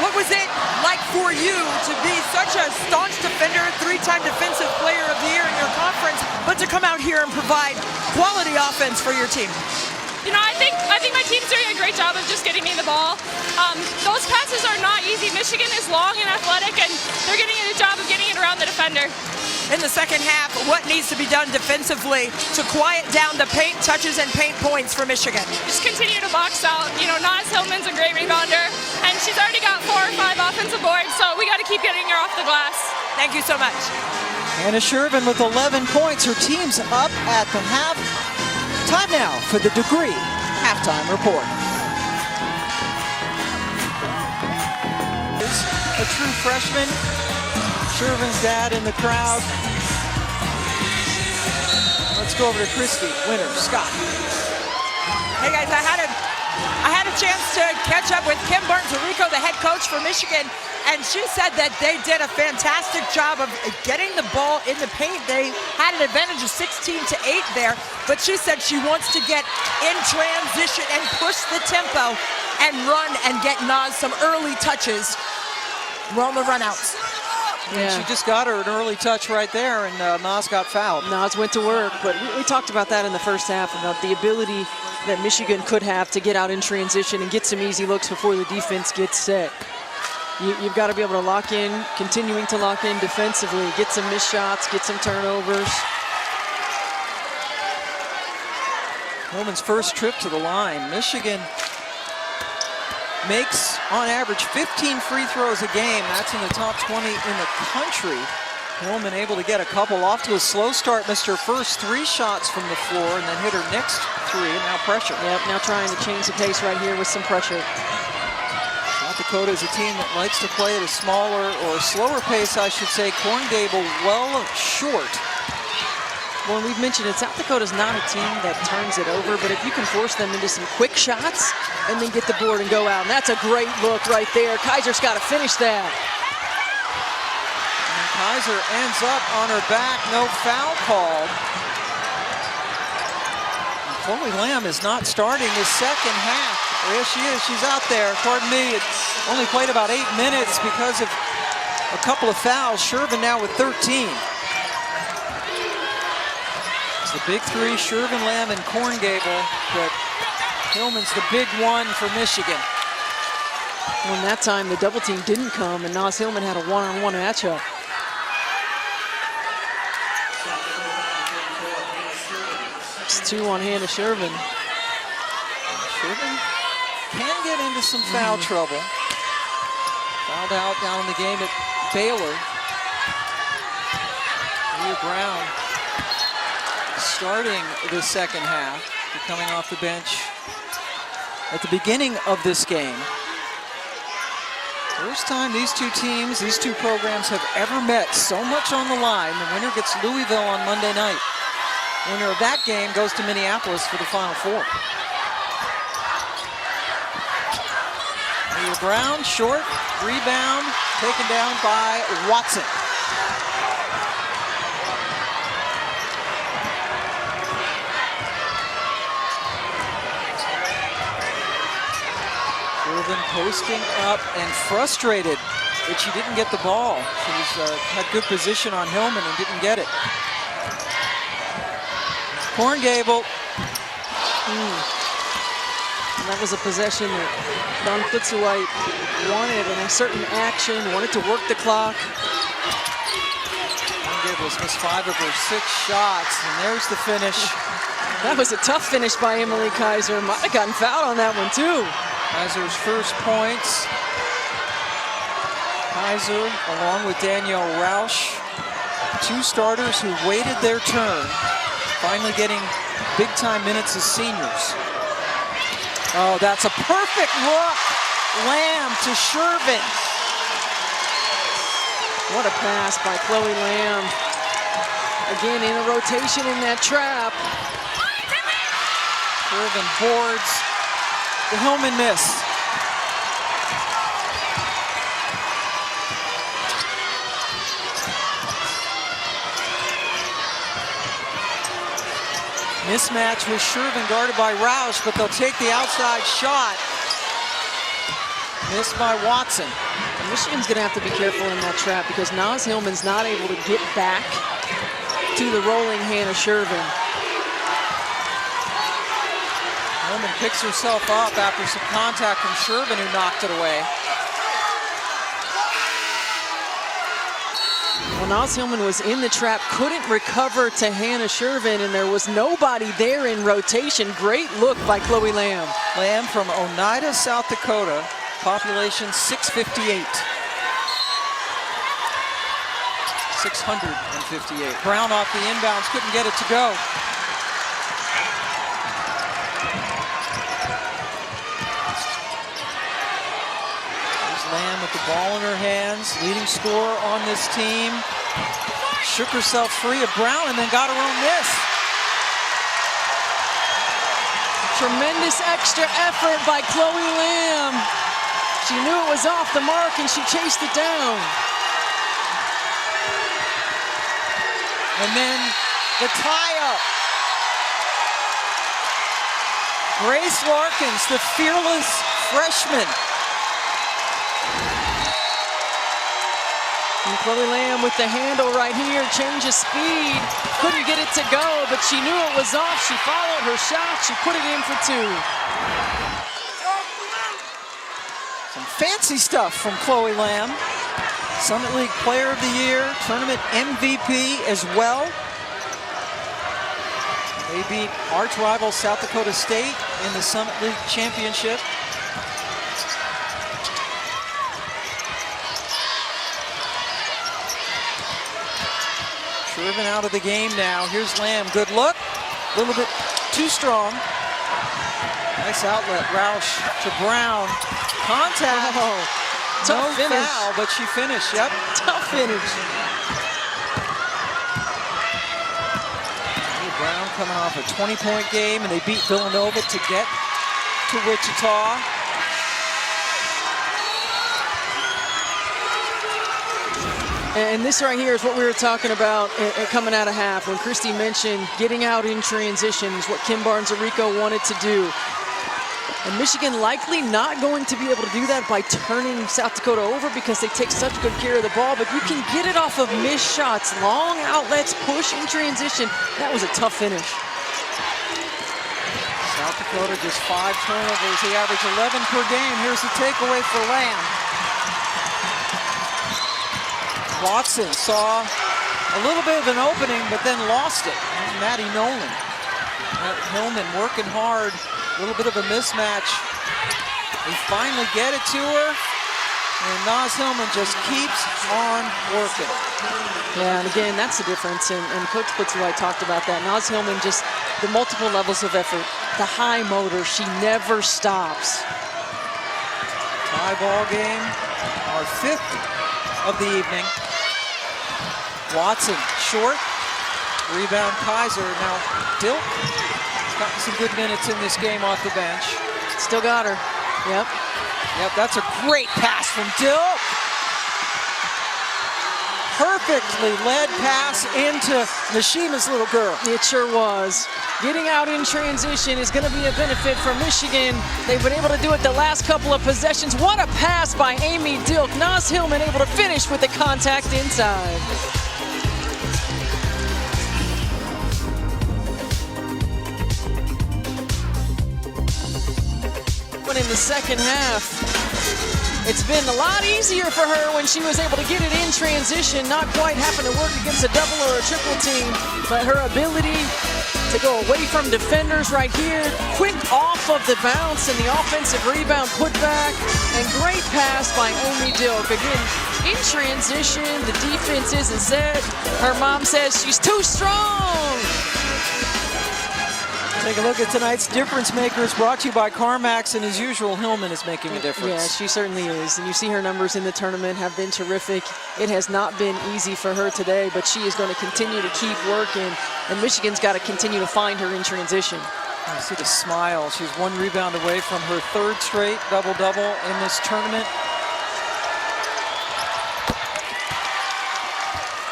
What was it like for you to be such a staunch defender, 3-time defensive player of the year in your conference, but to come out here and provide quality offense for your team? You know, I think my team's doing a great job of just getting me the ball. Those passes are not easy. Michigan is long and athletic, and they're getting a good job of getting it around the defender. In the second half, what needs to be done defensively to quiet down the paint touches and paint points for Michigan? Just continue to box out. You know, Naz Hillman's a great rebounder, and she's already got 4 or 5 offensive boards, so we got to keep getting her off the glass. Thank you so much. Hannah Shervin with 11 points. Her team's up at the half. Time now for the Degree Halftime Report. A true freshman. Shervin's dad in the crowd. Let's go over to Christy, winner, Scott. Hey guys, I had a chance to catch up with Kim Barnes-Arico, the head coach for Michigan, and she said that they did a fantastic job of getting the ball in the paint. They had an advantage of 16-8 there, but she said she wants to get in transition and push the tempo and run and get Naz some early touches on the runouts. Yeah. She just got her an early touch right there, and Naz got fouled. Naz went to work, but we talked about that in the first half, about the ability that Michigan could have to get out in transition and get some easy looks before the defense gets set. You've got to be able to lock in, continuing to lock in defensively, get some missed shots, get some turnovers. Hillman's first trip to the line. Michigan makes, on average, 15 free throws a game. That's in the top 20 in the country. Hillman able to get a couple. Off to a slow start. Missed her first 3 shots from the floor and then hit her next 3. Now pressure. Yep, now trying to change the pace right here with some pressure. South Dakota is a team that likes to play at a smaller or slower pace, I should say. Corn Gable well short. Well, we've mentioned it, South Dakota's not a team that turns it over, but if you can force them into some quick shots and then get the board and go out, and that's a great look right there. Kaiser's got to finish that. And Kaiser ends up on her back, no foul called. And Chloe Lamb is not starting the second half. There she is, she's out there. Pardon me, it only played about 8 minutes because of a couple of fouls. Shervin now with 13. It's the big three, Shervin, Lamb, and Korngable, but Hillman's the big one for Michigan. When that time the double team didn't come and Naz Hillman had a one-on-one matchup. It's 2 on Hannah Shervin. Shervin can get into some foul trouble. Fouled out down in the game at Baylor. Leah Brown starting the second half, coming off the bench at the beginning of this game. First time these two teams, these two programs have ever met. So much on the line. The winner gets Louisville on Monday night. Winner of that game goes to Minneapolis for the Final Four. Leah Brown, short, rebound, taken down by Watson. Shervin posting up and frustrated that she didn't get the ball. She had good position on Hillman and didn't get it. Korngable. That was a possession that Don Fitzwhite wanted in a certain action, wanted to work the clock. Korngable's missed 5 of her 6 shots, and there's the finish. That was a tough finish by Emily Kaiser. Might have gotten fouled on that one too. Kaiser's first points. Kaiser, along with Danielle Roush, 2 starters who waited their turn, finally getting big-time minutes as seniors. Oh, that's a perfect look. Lamb to Shervin. What a pass by Chloe Lamb. Again, in a rotation in that trap. Shervin boards the Hillman miss. Mismatch with Shervin guarded by Roush, but they'll take the outside shot. Missed by Watson. And Michigan's gonna have to be careful in that trap because Naz Hillman's not able to get back to the rolling Hannah Shervin. Hillman picks herself up after some contact from Shervin, who knocked it away. Well, Naz Hillman was in the trap, couldn't recover to Hannah Shervin, and there was nobody there in rotation. Great look by Chloe Lamb. Lamb from Oneida, South Dakota, population 658. 658. Brown off the inbounds, couldn't get it to go. Lamb with the ball in her hands, leading scorer on this team. Shook herself free of Brown and then got her own miss. Tremendous extra effort by Chloe Lamb. She knew it was off the mark and she chased it down. And then the tie-up. Grace Larkins, the fearless freshman. And Chloe Lamb with the handle right here, change of speed. Couldn't get it to go, but she knew it was off. She followed her shot. She put it in for 2. Some fancy stuff from Chloe Lamb. Summit League Player of the Year, tournament MVP as well. They beat arch rival South Dakota State in the Summit League Championship. Shervin out of the game now. Here's Lamb. Good look. A little bit too strong. Nice outlet. Roush to Brown. Contact. Oh, tough finish. Foul, but she finished. Yep. Tough finish. Brown coming off a 20-point game, and they beat Villanova to get to Wichita. And this right here is what we were talking about coming out of half when Christy mentioned getting out in transitions, what Kim Barnes-Arico wanted to do. And Michigan likely not going to be able to do that by turning South Dakota over because they take such good care of the ball, but you can get it off of missed shots, long outlets, push in transition. That was a tough finish. South Dakota just 5 turnovers. They average 11 per game. Here's the takeaway for Lamb. Watson saw a little bit of an opening, but then lost it. Maddie Nolan. Hillman working hard. A little bit of a mismatch. They finally get it to her, and Naz Hillman just keeps on working. Yeah, and again, that's the difference, and Coach Plitzwhite talked about that. Naz Hillman, just the multiple levels of effort, the high motor, she never stops. Tie ball game, our 5th of the evening. Watson, short, rebound Kaiser. Now, Dilk gotten some good minutes in this game off the bench. Still got her, yep. Yep, that's a great pass from Dilk. Perfectly led pass into Nishima's little girl. It sure was. Getting out in transition is going to be a benefit for Michigan. They've been able to do it the last couple of possessions. What a pass by Amy Dilk. Naz Hillman able to finish with the contact inside. But in the second half, it's been a lot easier for her when she was able to get it in transition, not quite having to work against a double or a triple team, but her ability to go away from defenders right here, quick off of the bounce and the offensive rebound putback, and great pass by Amy Dilk. Again, in transition, the defense isn't set. Her mom says she's too strong. Take a look at tonight's difference makers, brought to you by CarMax, and as usual, Hillman is making a difference. Yeah, she certainly is. And you see her numbers in the tournament have been terrific. It has not been easy for her today, but she is going to continue to keep working, and Michigan's got to continue to find her in transition. You see the smile. She's 1 rebound away from her 3rd straight double-double in this tournament.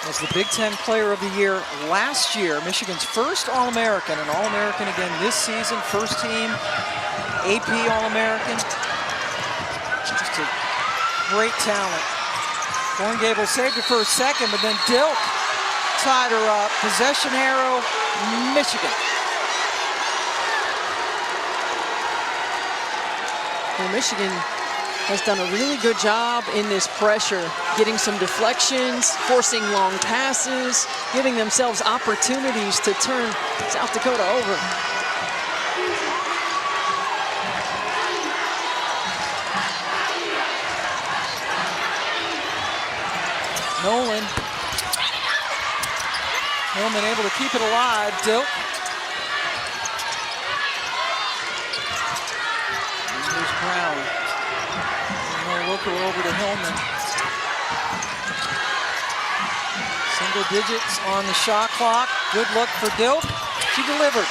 Was the Big Ten Player of the Year last year. Michigan's first All-American, and All-American again this season. First team AP All-American. Just a great talent. Corn Gable saved it for a second, but then Dilk tied her up. Possession arrow, Michigan. Well, Michigan has done a really good job in this pressure, getting some deflections, forcing long passes, giving themselves opportunities to turn South Dakota over. Nolan. Hillman able to keep it alive. Dilk. And here's Brown. Looker over to Hillman. Single digits on the shot clock. Good look for Dilk. She delivered.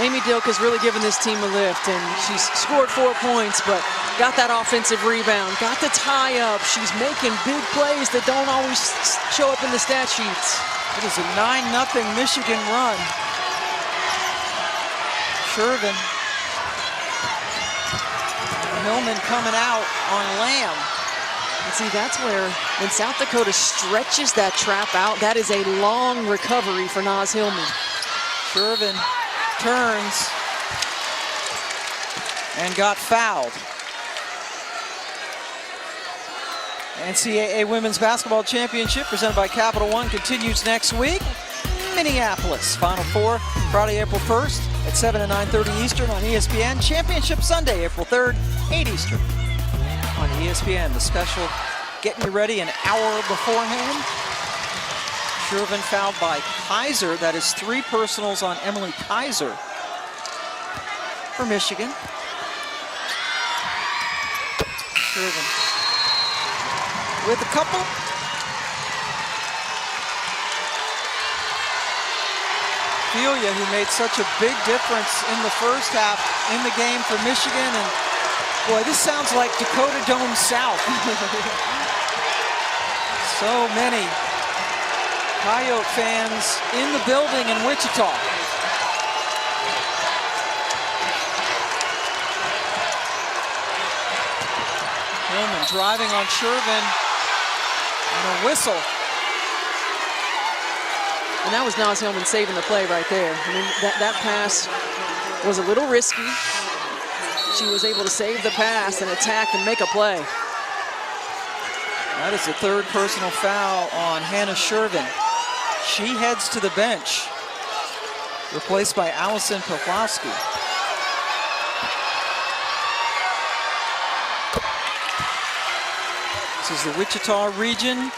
Amy Dilk has really given this team a lift, and she's scored 4 points, but got that offensive rebound, got the tie up. She's making big plays that don't always show up in the stat sheets. It is a 9-0 Michigan run. Shervin. Hillman coming out on Lamb. And see, that's where when South Dakota stretches that trap out, that is a long recovery for Naz Hillman. Shervin turns and got fouled. NCAA Women's Basketball Championship presented by Capital One continues next week. Minneapolis, Final Four, Friday, April 1st at 7 and 9:30 Eastern on ESPN. Championship Sunday, April 3rd, 8 Eastern on ESPN. The special getting you ready an hour beforehand. Shervin fouled by Kaiser. That is 3 personals on Emily Kaiser for Michigan. Shervin with a couple. Ophelia, who made such a big difference in the first half in the game for Michigan. And boy, this sounds like Dakota Dome South. So many Coyote fans in the building in Wichita. Hillman driving on Shervin, and a whistle. And that was Naz Hillman saving the play right there. I mean, that pass was a little risky. She was able to save the pass and attack and make a play. That is the third personal foul on Hannah Shervin. She heads to the bench, replaced by Allison Poplowski. This is the Wichita region.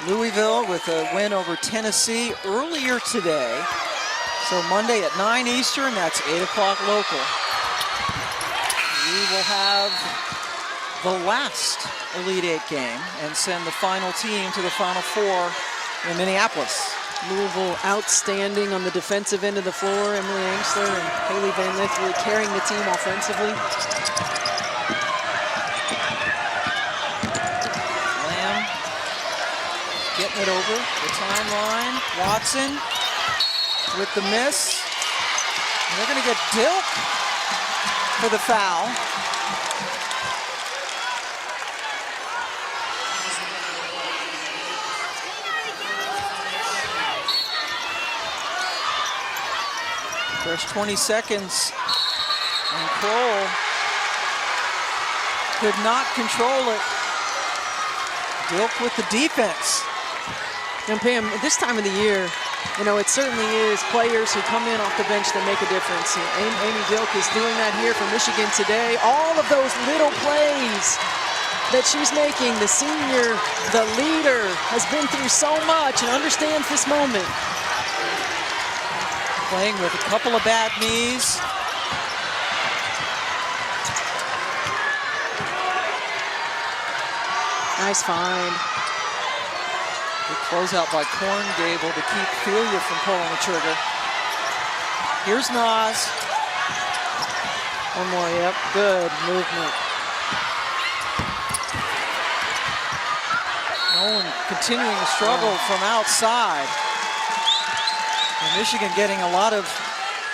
Louisville with a win over Tennessee earlier today. So Monday at 9 Eastern, that's 8 o'clock local. We will have the last Elite Eight game and send the final team to the Final Four in Minneapolis. Louisville outstanding on the defensive end of the floor. Emily Angsler and Haley Van Lith really carrying the team offensively. Lamb getting it over the timeline. Watson with the miss. And they're going to get Dilk for the foul. There's 20 seconds, and Kroll could not control it. Dilk with the defense. And Pam, this time of the year, you know, it certainly is players who come in off the bench that make a difference. Amy Dilk is doing that here for Michigan today. All of those little plays that she's making, the senior, the leader, has been through so much and understands this moment. Playing with a couple of bad knees. Nice find. Good closeout by Corn Gable to keep Filia from pulling the trigger. Here's Naz. One more, yep, good movement. Nolan continuing to struggle from outside. And Michigan getting a lot of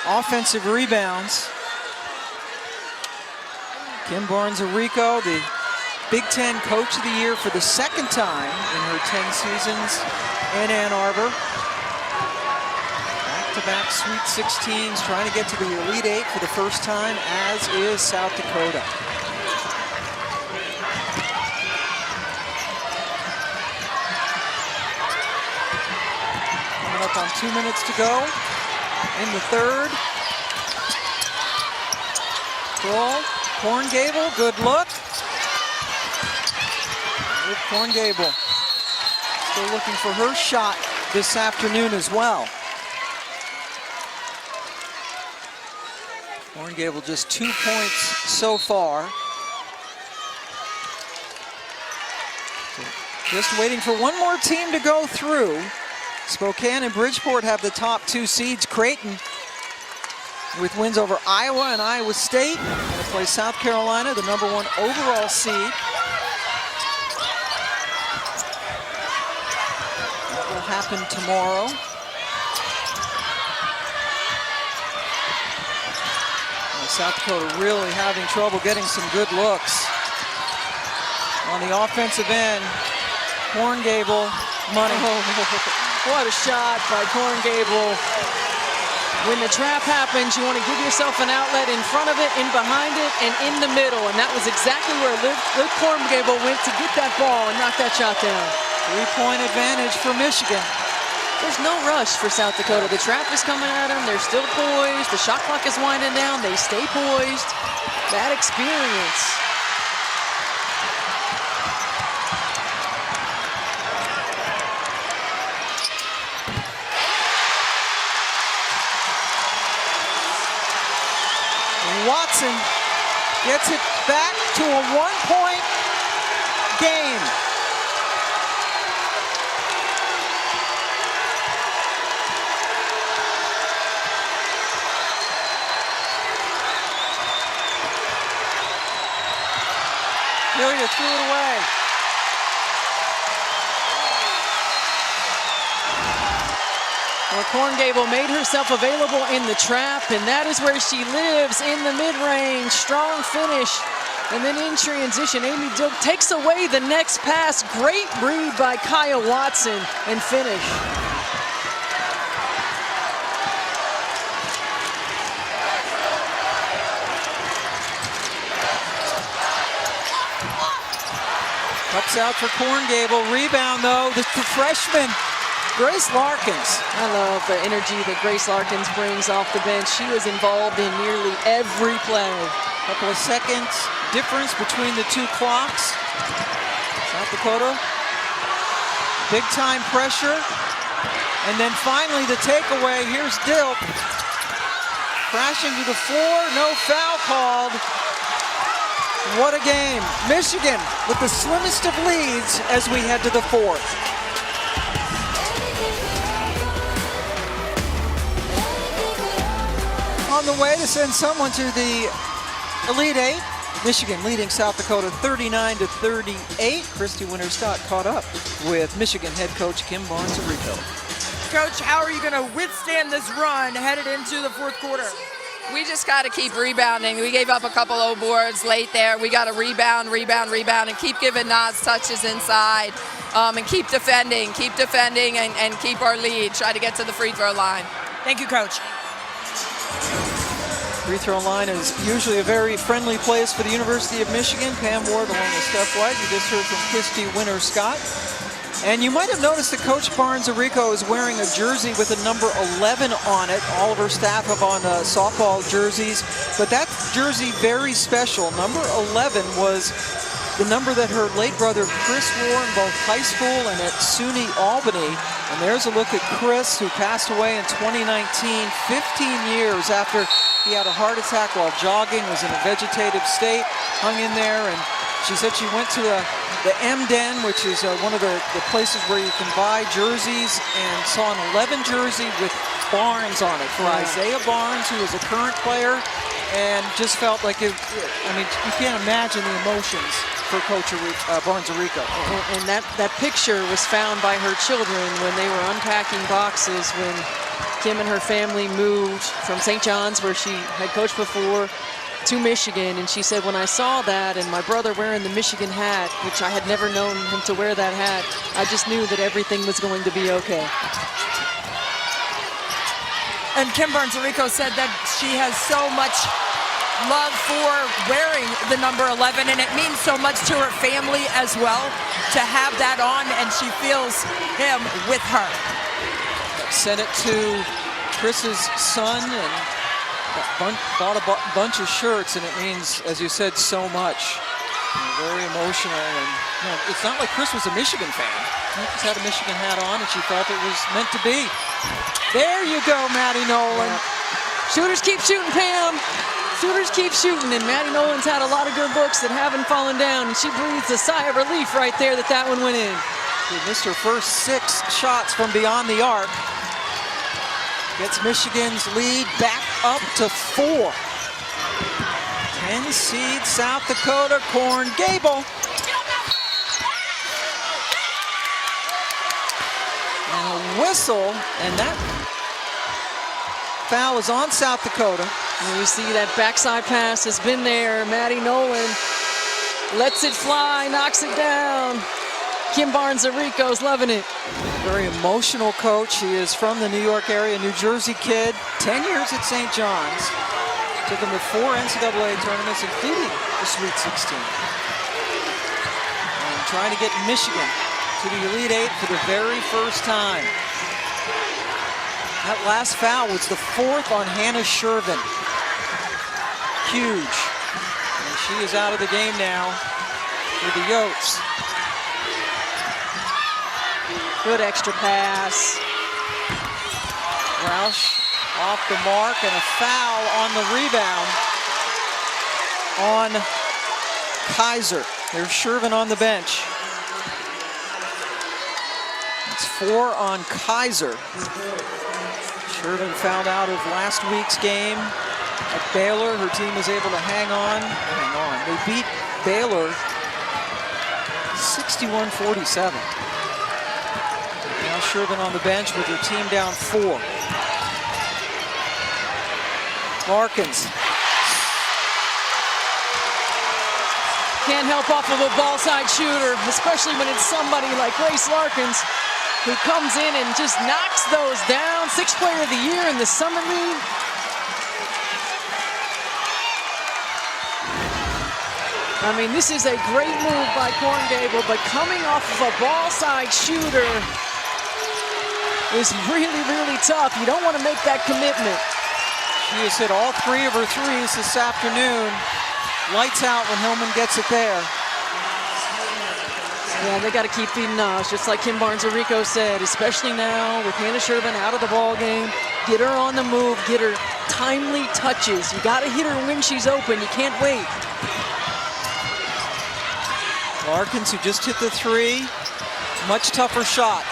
offensive rebounds. Kim Barnes-Arico, the Big Ten Coach of the Year for the second time in her 10 seasons in Ann Arbor. Back-to-back Sweet 16s, trying to get to the Elite Eight for the first time, as is South Dakota. Coming up on 2 minutes to go in the third. Kroll, Corn Gable, good look. With Corn Gable still looking for her shot this afternoon as well. Corn Gable just 2 points so far. Just waiting for one more team to go through. Spokane and Bridgeport have the top 2 seeds. Creighton with wins over Iowa and Iowa State. Going to play South Carolina, the #1 overall seed. Happen tomorrow. South Dakota really having trouble getting some good looks. On the offensive end, Corn Gable, money. What a shot by Corn Gable. When the trap happens, you want to give yourself an outlet in front of it, in behind it, and in the middle. And that was exactly where Liv Corn Gable went to get that ball and knock that shot down. 3-point advantage for Michigan. There's no rush for South Dakota. The trap is coming at them. They're still poised. The shot clock is winding down. They stay poised. That experience. Watson gets it back to a 1-point game. Filia threw it away. Well, Corn Gable made herself available in the trap, and that is where she lives, in the mid-range. Strong finish And then in transition, Amy Dilk takes away the next pass. Great read by Kaya Watson and finish. Cups out for Corn Gable. Rebound, though, the freshman, Grace Larkins. I love the energy that Grace Larkins brings off the bench. She was involved in nearly every play. Couple of seconds difference between the two clocks. South Dakota, big time pressure. And then finally the takeaway. Here's Dilk. Crashing to the floor, no foul called. What a game. Michigan with the slimmest of leads as we head to the fourth. On the way to send someone to the Elite Eight. Michigan leading South Dakota 39-38. Christy Winter-Scott caught up with Michigan head coach Kim Barnes-Arico. Coach, how are you going to withstand this run headed into the fourth quarter? We just got to keep rebounding. We gave up a couple of boards late there. We got to rebound, and keep giving Nas touches inside, and keep defending, and keep our lead. Try to get to the free throw line. Thank you, Coach. Free throw line is usually a very friendly place for the University of Michigan. Pam Ward along with Steph White. You just heard from Christy Winter-Scott. And you might have noticed that Coach Barnes-Arico is wearing a jersey with a number 11 on it. All of her staff have on softball jerseys, but that jersey very special. Number 11 was the number that her late brother Chris wore in both high school and at SUNY Albany. And there's a look at Chris, who passed away in 2019, 15 years after he had a heart attack while jogging, was in a vegetative state, hung in there, and she said she went to the M-Den, which is one of the places where you can buy jerseys, and saw an 11 jersey with Barnes on it for Isaiah Barnes, who is a current player, and just felt like it. I mean, you can't imagine the emotions for Coach Barnes-Arico. And that picture was found by her children when they were unpacking boxes when Kim and her family moved from St. John's, where she had coached before, to Michigan. And she said, when I saw that and my brother wearing the Michigan hat, which I had never known him to wear that hat, I just knew that everything was going to be okay. And Kim Barnes-Arico said that she has so much love for wearing the number 11, and it means so much to her family as well to have that on, and she feels him with her. Sent it to Chris's son and bought a bunch of shirts, and it means, as you said, so much. Very emotional, and it's not like Chris was a Michigan fan. He just had a Michigan hat on, and she felt it was meant to be. There you go, Maddie Nolan. Shooters keep shooting, Pam. Shooters keep shooting, and Maddie Nolan's had a lot of good looks that haven't fallen down, and she breathes a sigh of relief right there that one went in. She missed her first 6 shots from beyond the arc. Gets Michigan's lead back up to 4. 10 seed South Dakota, Corn Gable. And a whistle, and that foul is on South Dakota. And you see that backside pass has been there. Maddie Nolan lets it fly, knocks it down. Kim Barnes-Arico's loving it. Very emotional coach. He is from the New York area, New Jersey kid. 10 years at St. John's. Took him to 4 NCAA tournaments, including the Sweet 16. And trying to get Michigan to the Elite Eight for the very first time. That last foul was the 4th on Hannah Shervin. Huge. And she is out of the game now for the Yotes. Good extra pass. Roush off the mark, and a foul on the rebound on Kaiser. There's Shervin on the bench. It's 4 on Kaiser. Shervin fouled out of last week's game at Baylor. Her team was able to hang on. They beat Baylor 61-47. Now Shervin on the bench with her team down 4. Larkins can't help off of a ball side shooter, especially when it's somebody like Grace Larkins who comes in and just knocks those down. 6th player of the year in the summer league. I mean, this is a great move by Corn Gable, but coming off of a ball side shooter is really, really tough. You don't want to make that commitment. She has hit all 3 of her threes this afternoon. Lights out when Hillman gets it there. Yeah, they got to keep feeding Nas, just like Kim Barnes-Arico said, especially now with Hannah Shervin out of the ball game. Get her on the move, get her timely touches. You got to hit her when she's open. You can't wait. Larkins, who just hit the 3, much tougher shot.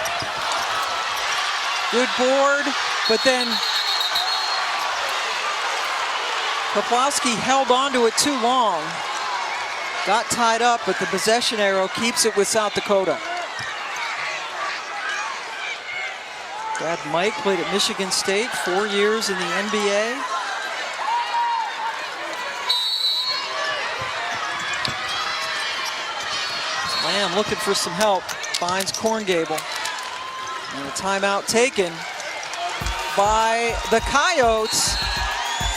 Good board, but then Poplawski held onto it too long. Got tied up, but the possession arrow keeps it with South Dakota. Dad Mike played at Michigan State, 4 years in the NBA. Lamb looking for some help, finds Corn Gable. And a timeout taken by the Coyotes,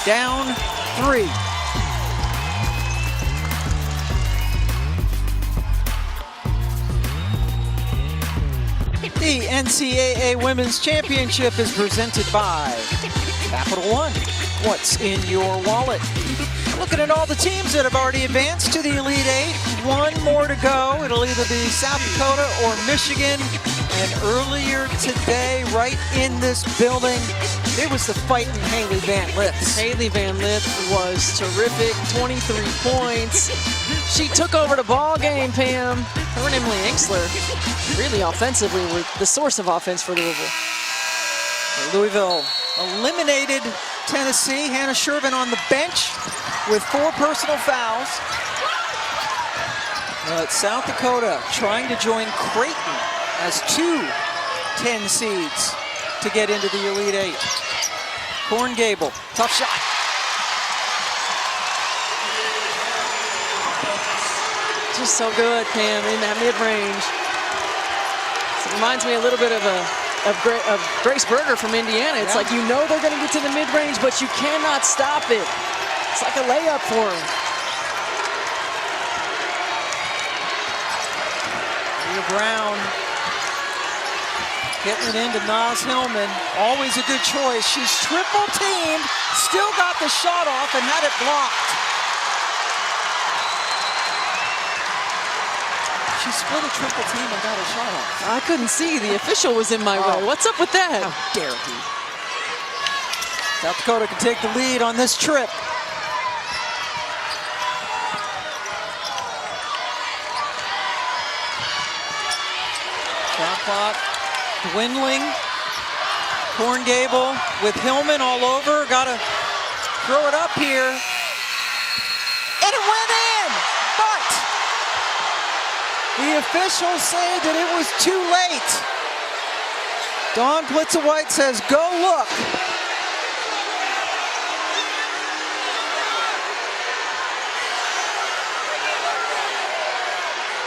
down 3. The NCAA Women's Championship is presented by Capital One. What's in your wallet? Looking at all the teams that have already advanced to the Elite Eight. 1 more to go. It'll either be South Dakota or Michigan. And earlier today, right in this building, it was the fighting Haley Van Lith. Haley Van Lith was terrific, 23 points. She took over the ball game, Pam. Her and Emily Enxler, really offensively, were the source of offense for Louisville. Louisville eliminated Tennessee. Hannah Shervin on the bench with 4 personal fouls. But South Dakota trying to join Creighton as 2 10 seeds to get into the Elite Eight. Corn Gable, tough shot. Just so good, Pam, in that mid-range. It reminds me a little bit of Grace Berger from Indiana. It's like, you know they're going to get to the mid-range, but you cannot stop it. It's like a layup for them. Leah Brown getting it into Nas Hillman. Always a good choice. She's triple teamed, still got the shot off and had it blocked. She split a triple team and got a shot off. I couldn't see. The official was in my way. What's up with that? How dare he? South Dakota can take the lead on this trip. Shot clock dwindling. Corn Gable with Hillman all over. Gotta throw it up here. And it went in! But the officials say that it was too late. Dawn Blitzer-White says, go look.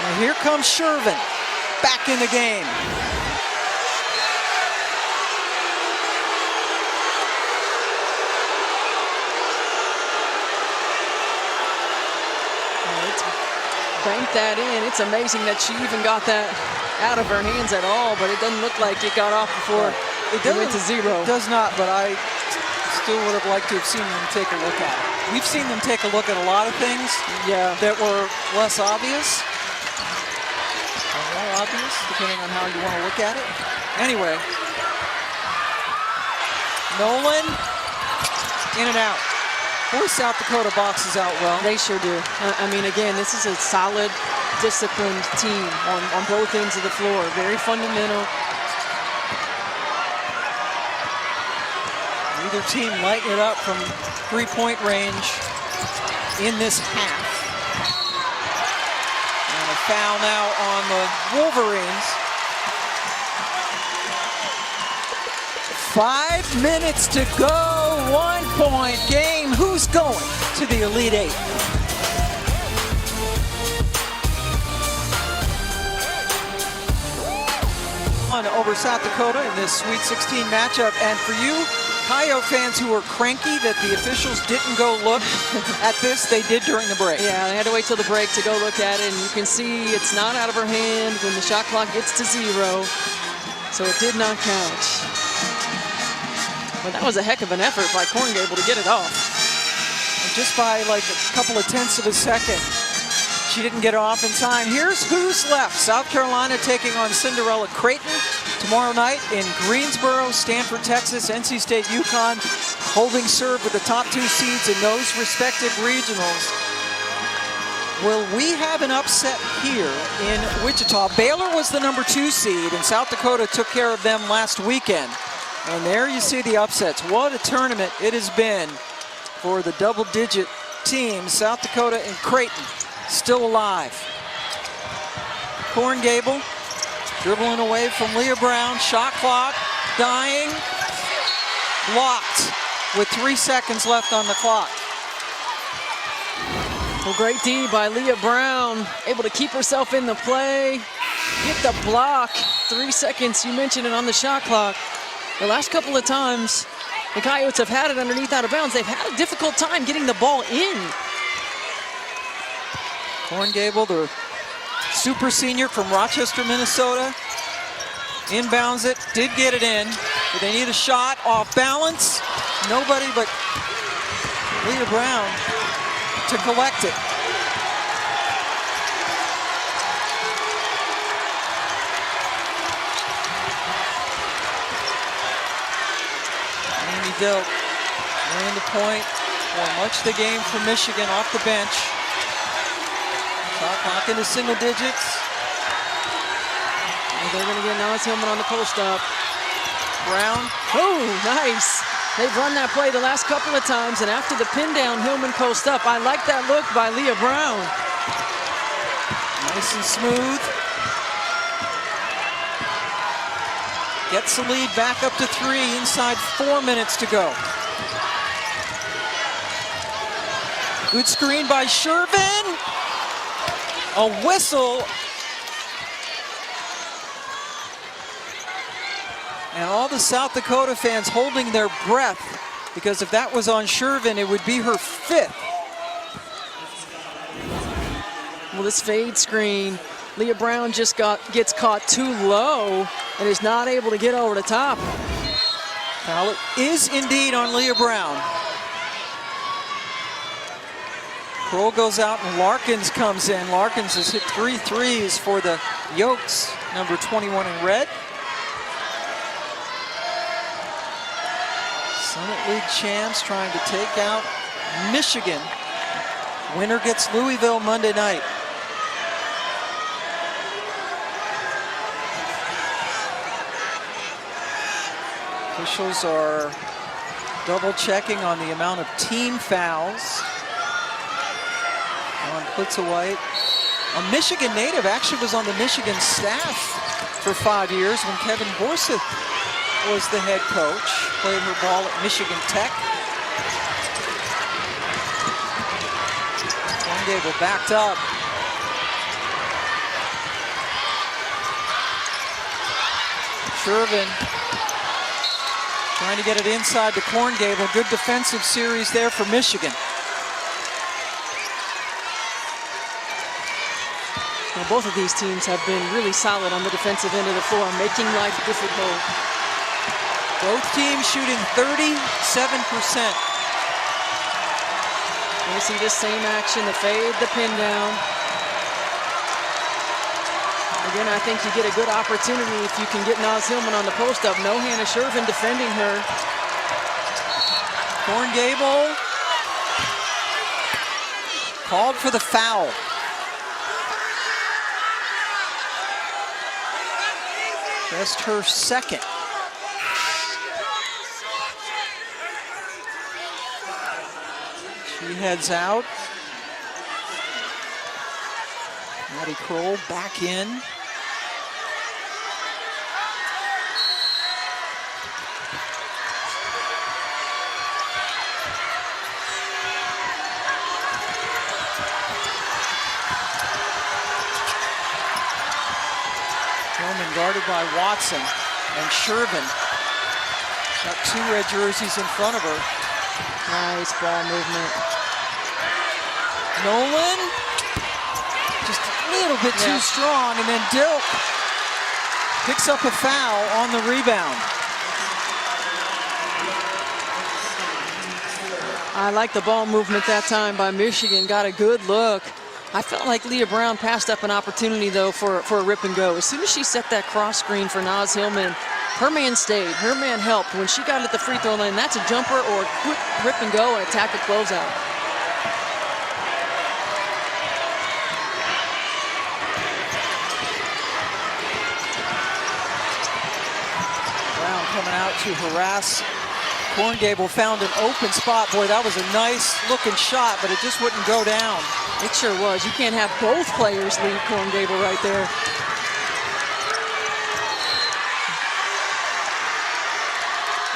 And here comes Shervin back in the game. Banked that in. It's amazing that she even got that out of her hands at all, but it doesn't look like it got off before it went to 0. It does not, but I still would have liked to have seen them take a look at it. We've seen them take a look at a lot of things that were less obvious. Or more obvious, depending on how you want to look at it. Anyway, Nolan, in and out. Boy, South Dakota boxes out well. They sure do. I mean, again, this is a solid, disciplined team on both ends of the floor. Very fundamental. Either team lighting it up from three-point range in this half. And a foul now on the Wolverines. 5 minutes to go, 1-point game. Who's going to the Elite Eight? UConn over South Dakota in this Sweet 16 matchup. And for you Coyote fans who were cranky that the officials didn't go look at this, they did during the break. Yeah, they had to wait till the break to go look at it, and you can see it's not out of her hand when the shot clock gets to 0. So it did not count. But that was a heck of an effort by Korngable to get it off. And just by like a couple of tenths of a second, she didn't get it off in time. Here's who's left. South Carolina taking on Cinderella Creighton tomorrow night in Greensboro, Stanford, Texas, NC State, UConn, holding serve with the top 2 seeds in those respective regionals. Will we have an upset here in Wichita? Baylor was the number 2 seed, and South Dakota took care of them last weekend. And there you see the upsets. What a tournament it has been for the double-digit teams. South Dakota and Creighton still alive. Korngable dribbling away from Leah Brown. Shot clock dying. Blocked with 3 seconds left on the clock. Well, great D by Leah Brown, able to keep herself in the play, get the block. 3 seconds, you mentioned it, on the shot clock. The last couple of times the Coyotes have had it underneath out of bounds, they've had a difficult time getting the ball in. Korngable, the super senior from Rochester, Minnesota, inbounds it, did get it in, but they need a shot off balance. Nobody but Leah Brown to collect it. Amy Dilk ran the point for much of the game for Michigan off the bench. Shot clock into single digits. And they're going to get Naz Hillman on the post up. Brown. Oh, nice. They've run that play the last couple of times, and after the pin down, Hillman post up. I like that look by Leah Brown. Nice and smooth. Gets the lead back up to 3 inside 4 minutes to go. Good screen by Shervin. A whistle. And all the South Dakota fans holding their breath, because if that was on Shervin, it would be her 5th. Well, this fade screen, Leah Brown just gets caught too low and is not able to get over the top. Foul is indeed on Leah Brown. Kroll goes out and Larkins comes in. Larkins has hit 3 threes for the Yokes, number 21 in red. Summit League champs trying to take out Michigan. Winner gets Louisville Monday night. Officials are double checking on the amount of team fouls on Plitzawhite. A Michigan native, actually was on the Michigan staff for 5 years when Kevin Borseth was the head coach. Played her ball at Michigan Tech. Korngable backed up. Shervin trying to get it inside to Korngable. Good defensive series there for Michigan. Now, both of these teams have been really solid on the defensive end of the floor, making life difficult. Both teams shooting 37%. You see this same action, the fade, the pin down. Again, I think you get a good opportunity if you can get Naz Hillman on the post up. No Hannah Shervin defending her. Korngable called for the foul. Just her 2nd. She heads out. Maddie Kroll back in. Hillman guarded by Watson, and Shervin got 2 red jerseys in front of her. Nice ball movement. Nolan, just a little bit too strong, and then Dilk picks up a foul on the rebound. I like the ball movement that time by Michigan. Got a good look. I felt like Leah Brown passed up an opportunity, though, for a rip and go. As soon as she set that cross screen for Naz Hillman, her man stayed. Her man helped. When she got at the free throw line, that's a jumper or a quick rip and go and attack a closeout. Brown coming out to harass. Korngable found an open spot. Boy, that was a nice looking shot, but it just wouldn't go down. It sure was. You can't have both players lead Korngable right there.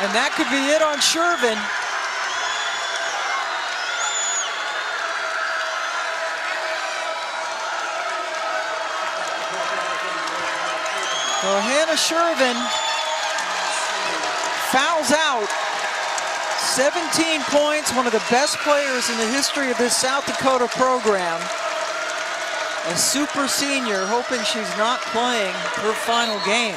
And that could be it on Shervin. So Hannah Shervin fouls out. 17 points, one of the best players in the history of this South Dakota program. A super senior, hoping she's not playing her final game.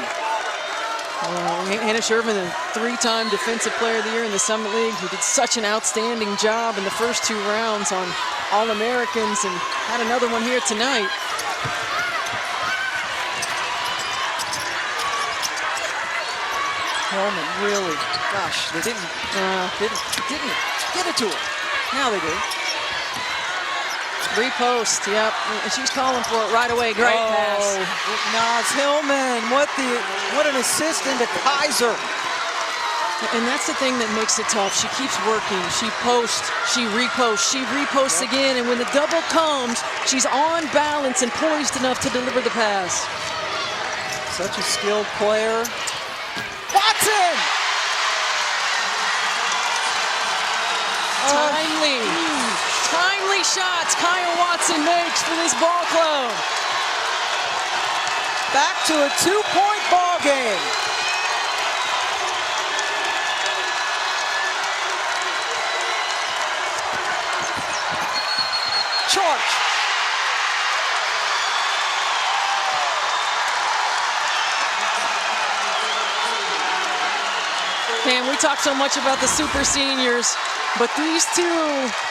Hannah Shervin, the 3-time Defensive Player of the Year in the Summit League, who did such an outstanding job in the first 2 rounds on All-Americans, and had another one here tonight. Hillman really, gosh, they didn't get it to her. Now they do. Repost, yep. And she's calling for it right away. Great pass. Naz Hillman, what an assist into Kaiser. And that's the thing that makes it tough. She keeps working. She posts, she reposts again, and when the double comes, she's on balance and poised enough to deliver the pass. Such a skilled player. Watson! Timely shots Kaya Watson makes for this ball club. Back to a 2-point ball game. Charge. And we talk so much about the super seniors, but these 2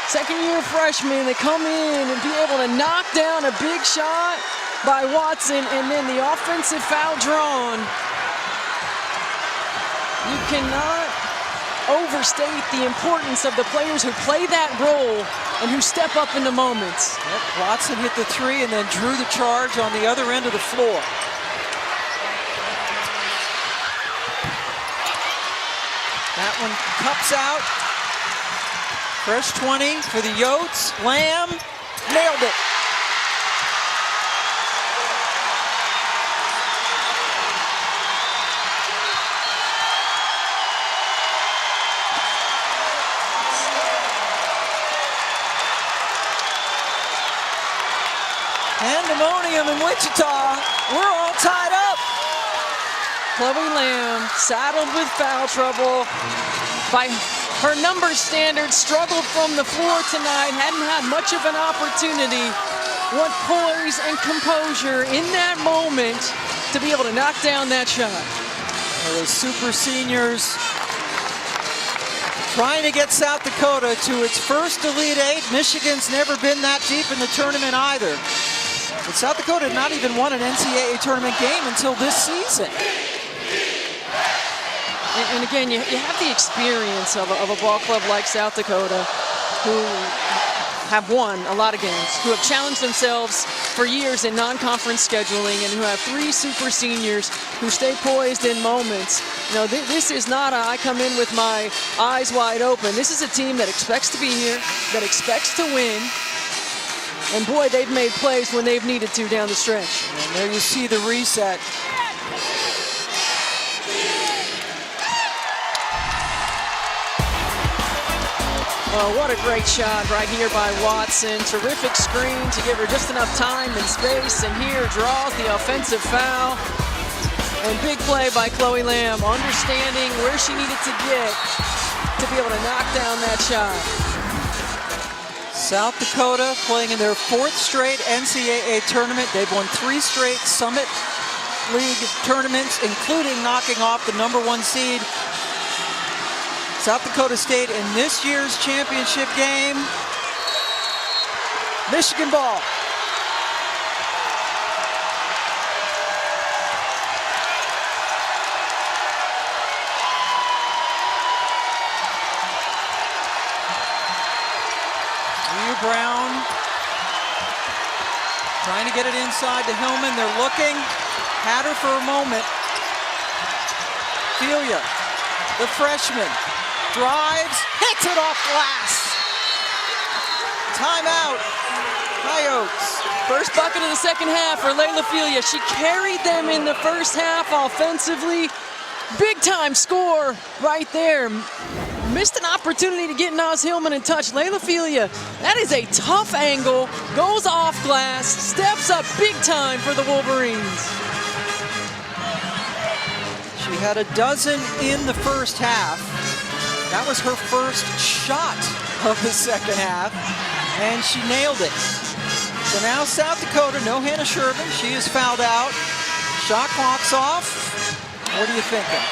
second-year freshmen that come in and be able to knock down a big shot by Watson and then the offensive foul drawn. You cannot overstate the importance of the players who play that role and who step up in the moments. Yep, Watson hit the 3 and then drew the charge on the other end of the floor. That one cups out. Fresh 20 for the Yotes. Lamb nailed it. Pandemonium in Wichita. We're all tied up. Chloe Lamb, saddled with foul trouble. By her number standards, struggled from the floor tonight, hadn't had much of an opportunity. What poise and composure in that moment to be able to knock down that shot. Well, those super seniors trying to get South Dakota to its first Elite 8. Michigan's never been that deep in the tournament either. But South Dakota had not even won an NCAA tournament game until this season. And again, you have the experience of a ball club like South Dakota, who have won a lot of games, who have challenged themselves for years in non-conference scheduling, and who have 3 super seniors who stay poised in moments. You know, this is not I come in with my eyes wide open. This is a team that expects to be here, that expects to win. And boy, they've made plays when they've needed to down the stretch. And there you see the reset. Oh, what a great shot right here by Watson. Terrific screen to give her just enough time and space. And here draws the offensive foul. And big play by Chloe Lamb, understanding where she needed to get to be able to knock down that shot. South Dakota playing in their 4th straight NCAA tournament. They've won 3 straight Summit League tournaments, including knocking off the #1 seed South Dakota State in this year's championship game. Michigan ball. Brown trying to get it inside to Hillman. They're looking, had her for a moment. Filia, the freshman, drives, hits it off glass. Timeout, Coyotes. First bucket of the second half for Layla Filia. She carried them in the first half offensively. Big time score right there. Missed an opportunity to get Naz Hillman in touch. Layla Filia, that is a tough angle, goes off glass, steps up big time for the Wolverines. She had a dozen in the first half. That was her first shot of the second half, and she nailed it. So now South Dakota, no Hannah Shervin. She is fouled out. Shot clock's off. What are you thinking?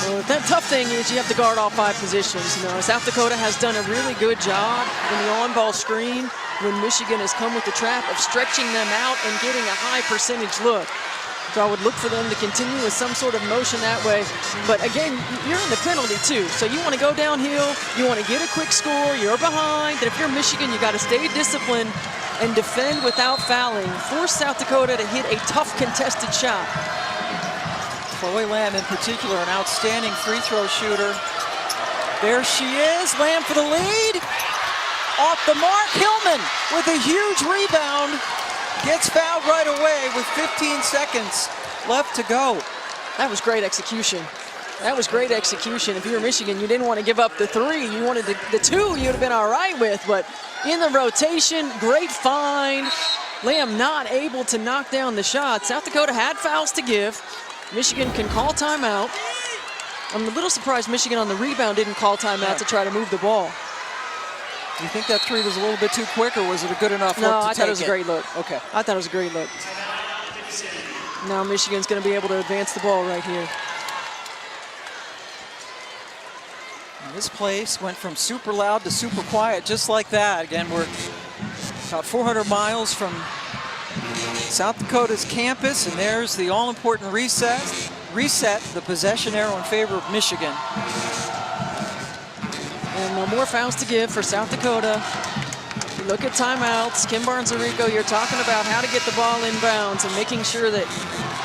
Well, that tough thing is you have to guard all 5 positions. You know, South Dakota has done a really good job in the on-ball screen when Michigan has come with the trap of stretching them out and getting a high percentage look. So I would look for them to continue with some sort of motion that way. But again, you're in the penalty too. So you want to go downhill, you want to get a quick score, you're behind. And if you're Michigan, you got to stay disciplined and defend without fouling. Force South Dakota to hit a tough contested shot. Chloe Lamb in particular, an outstanding free throw shooter. There she is, Lamb for the lead. Off the mark, Hillman with a huge rebound. Gets fouled right away with 15 seconds left to go. That was great execution. That was great execution. If you were Michigan, you didn't want to give up the 3. You wanted the 2 you'd have been all right with, but in the rotation, great find. Lamb not able to knock down the shot. South Dakota had fouls to give. Michigan can call timeout. I'm a little surprised Michigan on the rebound didn't call timeout to try to move the ball. You think that 3 was a little bit too quick, or was it a good enough look to take it? No, I thought it was a great look. Okay. I thought it was a great look. Now Michigan's going to be able to advance the ball right here. And this place went from super loud to super quiet, just like that. Again, we're about 400 miles from South Dakota's campus, and there's the all-important reset, the possession arrow in favor of Michigan. And no more fouls to give for South Dakota. You look at timeouts. Kim Barnes-Arico, you're talking about how to get the ball inbounds and making sure that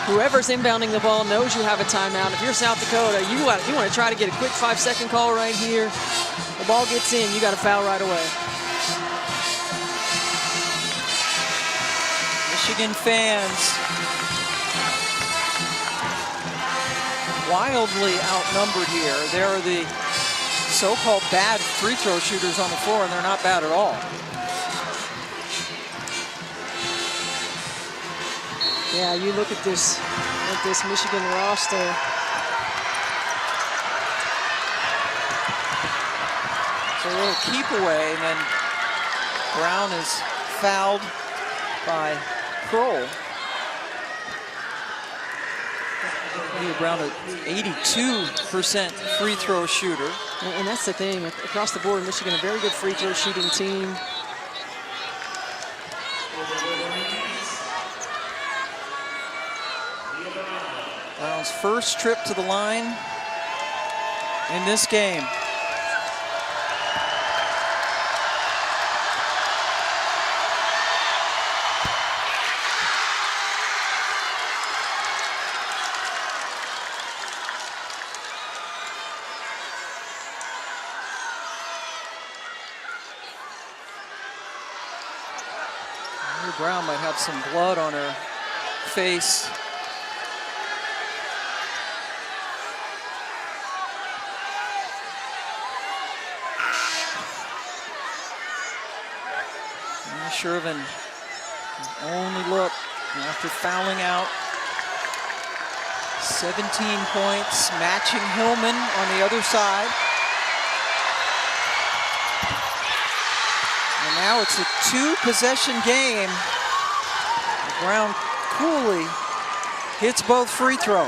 whoever's inbounding the ball knows you have a timeout. If you're South Dakota, you want to try to get a quick 5-second call right here. The ball gets in, you got to foul right away. Michigan fans wildly outnumbered here. There are the so-called bad free throw shooters on the floor, and they're not bad at all. Yeah, you look at this Michigan roster. So a little keep away, and then Brown is fouled by Kroll. Leah Brown, an 82% free throw shooter. And that's the thing, across the board, Michigan, a very good free throw shooting team. Brown's first trip to the line in this game. Brown might have some blood on her face. Shervin, only look After fouling out, 17 points, matching Hillman on the other side. And now it's a 2-possession game. Brown coolly hits both free throws.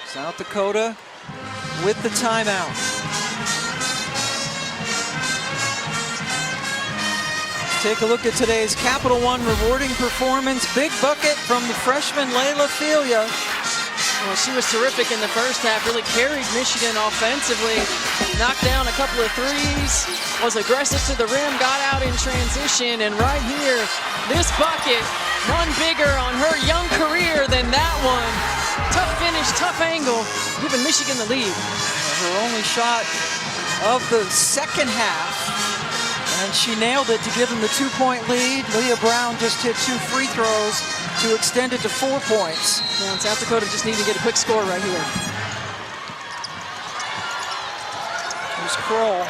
South Dakota with the timeout. Take a look at today's Capital One rewarding performance. Big bucket from the freshman Layla Filia. Well, she was terrific in the first half, really carried Michigan offensively, knocked down a couple of threes, was aggressive to the rim, got out in transition, and right here, this bucket, none bigger on her young career than that one. Tough finish, tough angle, giving Michigan the lead. Her only shot of the second half, and she nailed it to give them the 2-point lead. Leah Brown just hit 2 free throws to extend it to 4 points. Yeah, and South Dakota just need to get a quick score right here. Here's Kroll.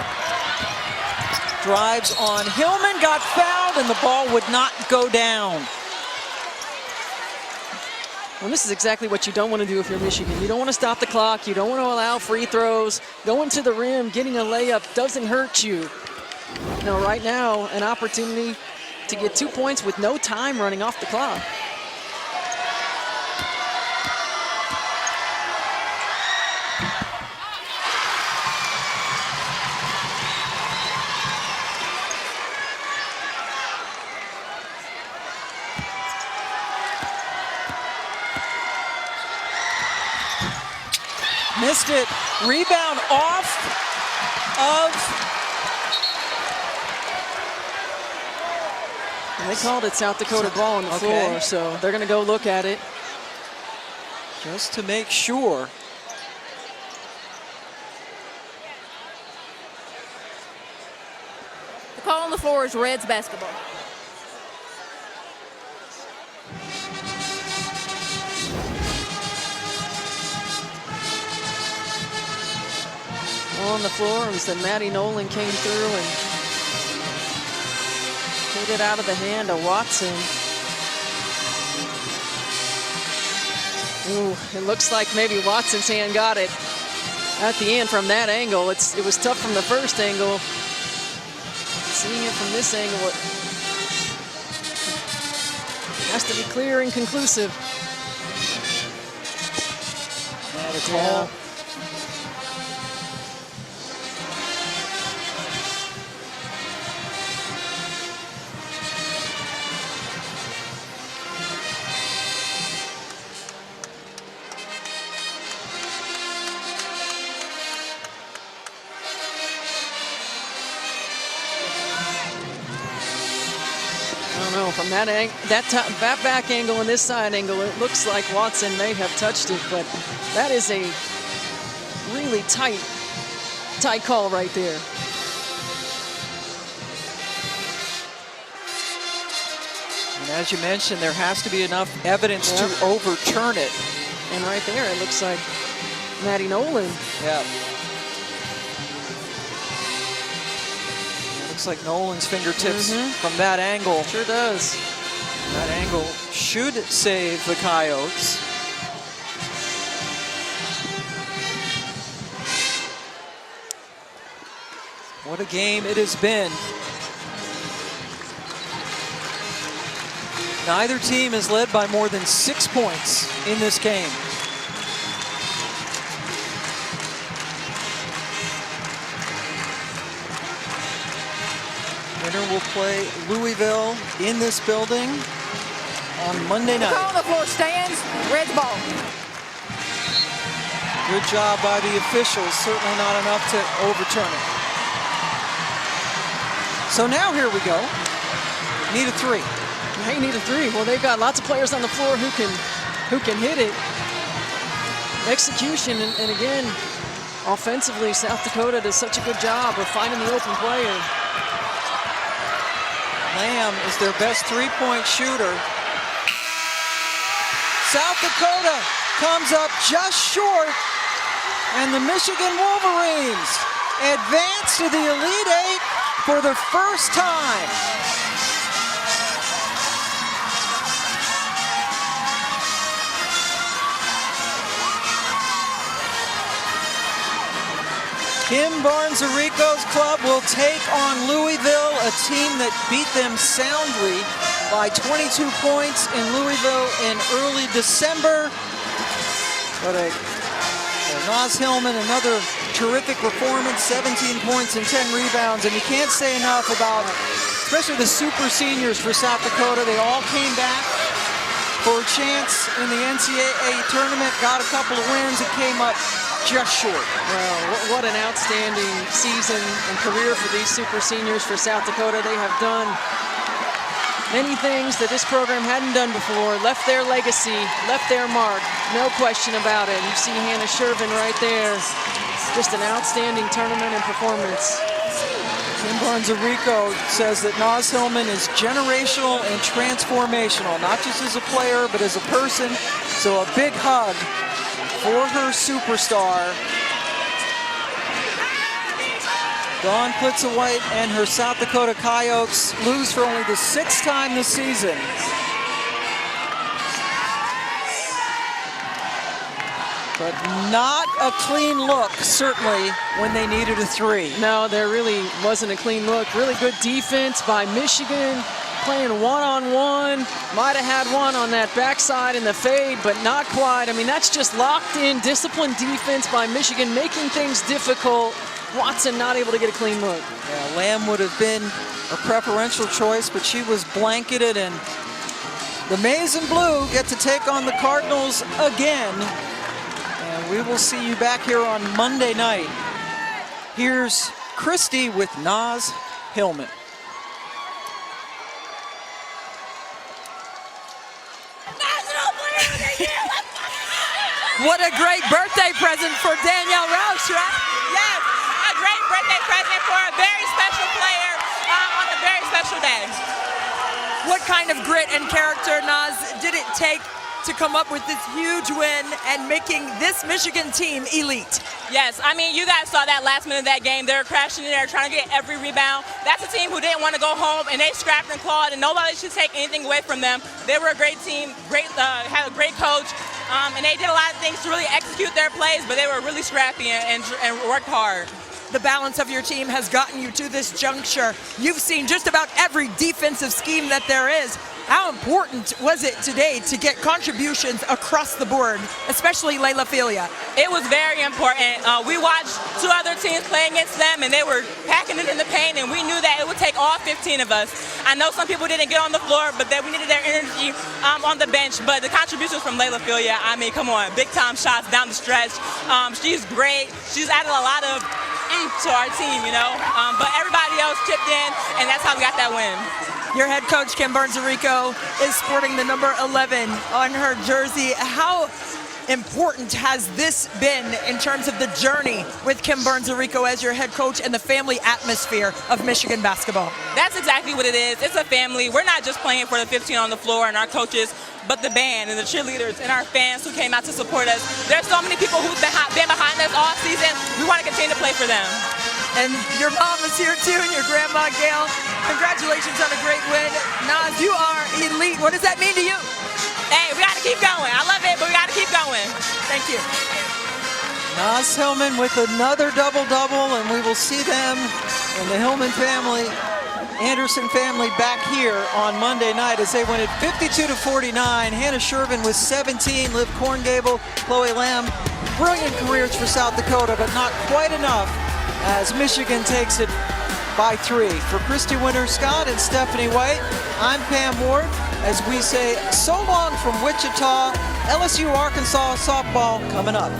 Drives on Hillman, got fouled, and the ball would not go down. Well, this is exactly what you don't want to do if you're Michigan. You don't want to stop the clock. You don't want to allow free throws. Going to the rim, getting a layup doesn't hurt you. No, right now, an opportunity to get 2 points with no time running off the clock. Missed it. Rebound off of... And they called it South Dakota ball on the floor, so they're going to go look at it. Just to make sure. The call on the floor is Reds basketball. On the floor, it was that Maddie Nolan came through and hit it out of the hand of Watson. Ooh, it looks like maybe Watson's hand got it at the end from that angle. It was tough from the first angle. Seeing it from this angle, it has to be clear and conclusive. Not at all. From that back angle and this side angle, it looks like Watson may have touched it, but that is a really tight call right there. And as you mentioned, there has to be enough evidence to overturn it. And right there, it looks like Maddie Nolan. Yeah. Looks like Nolan's fingertips from that angle. Sure does. That angle should save the Coyotes. What a game it has been. Neither team is led by more than 6 points in this game. Winner will play Louisville in this building on Monday night. The call on the floor stands. Reds ball. Good job by the officials. Certainly not enough to overturn it. So now here we go. Need a 3. They need a 3. Well, they've got lots of players on the floor who can hit it. Execution, and again, offensively, South Dakota does such a good job of finding the open player. Lamb is their best 3-point shooter. South Dakota comes up just short, and the Michigan Wolverines advance to the Elite Eight for the first time. Kim Barnes-Arico's club will take on Louisville, a team that beat them soundly by 22 points in Louisville in early December. But Naz Hillman, another terrific performance, 17 points and 10 rebounds. And you can't say enough about, especially the super seniors for South Dakota. They all came back for a chance in the NCAA tournament, got a couple of wins, and came up just short. Well, what an outstanding season and career for these super seniors for South Dakota. They have done many things that this program hadn't done before, left their legacy, left their mark, no question about it. You see Hannah Shervin right there. Just an outstanding tournament and performance. Kim Barnes-Arico says that Naz Hillman is generational and transformational, not just as a player, but as a person. So a big hug for her superstar. Dawn Plitza-White and her South Dakota Coyotes lose for only the 6th time this season. But not a clean look, certainly, when they needed a 3. No, there really wasn't a clean look. Really good defense by Michigan, playing one-on-one. Might have had one on that backside in the fade, but not quite. I mean, that's just locked in, disciplined defense by Michigan, making things difficult. Watson not able to get a clean look. Yeah, Lamb would have been a preferential choice, but she was blanketed, and the Maize and Blue get to take on the Cardinals again. And we will see you back here on Monday night. Here's Christy with Naz Hillman. What a great birthday present for Danielle Roush, right? Yes, a great birthday present for a very special player on a very special day. What kind of grit and character, Naz, did it take to come up with this huge win and making this Michigan team elite? Yes, I mean, you guys saw that last minute of that game. They were crashing in there, trying to get every rebound. That's a team who didn't want to go home, and they scrapped and clawed, and nobody should take anything away from them. They were a great team, had a great coach, and they did a lot of things to really execute their plays, but they were really scrappy and worked hard. The balance of your team has gotten you to this juncture. You've seen just about every defensive scheme that there is. How important was it today to get contributions across the board, especially Layla Filia? It was very important. We watched 2 other teams play against them, and they were packing it in the paint, and we knew that it would take all 15 of us. I know some people didn't get on the floor, but that we needed their energy on the bench. But the contributions from Layla Filia, I mean, come on, big-time shots down the stretch. She's great. She's added a lot of to our team, you know. But everybody else chipped in, and that's how we got that win. Your head coach, Kim Barnes-Arico, is sporting the number 11 on her jersey. How important has this been in terms of the journey with Kim Barnes-Arico as your head coach and the family atmosphere of Michigan basketball? That's exactly what it is. It's a family. We're not just playing for the 15 on the floor and our coaches, but the band and the cheerleaders and our fans who came out to support us. There's so many people who've been behind us all season. We want to continue to play for them. And your mom is here too, and your grandma, Gail. Congratulations on a great win. Naz, you are elite. What does that mean to you? Hey, we got to keep going. I love it, but we got to keep going. Thank you. Naz Hillman with another double-double, and we will see them and the Hillman family, Anderson family, back here on Monday night as they win it 52-49. Hannah Shervin with 17, Liv Korngable, Chloe Lamb. Brilliant careers for South Dakota, but not quite enough as Michigan takes it by 3. For Christy Winter-Scott and Stephanie White, I'm Pam Ward as we say so long from Wichita. LSU Arkansas softball coming up.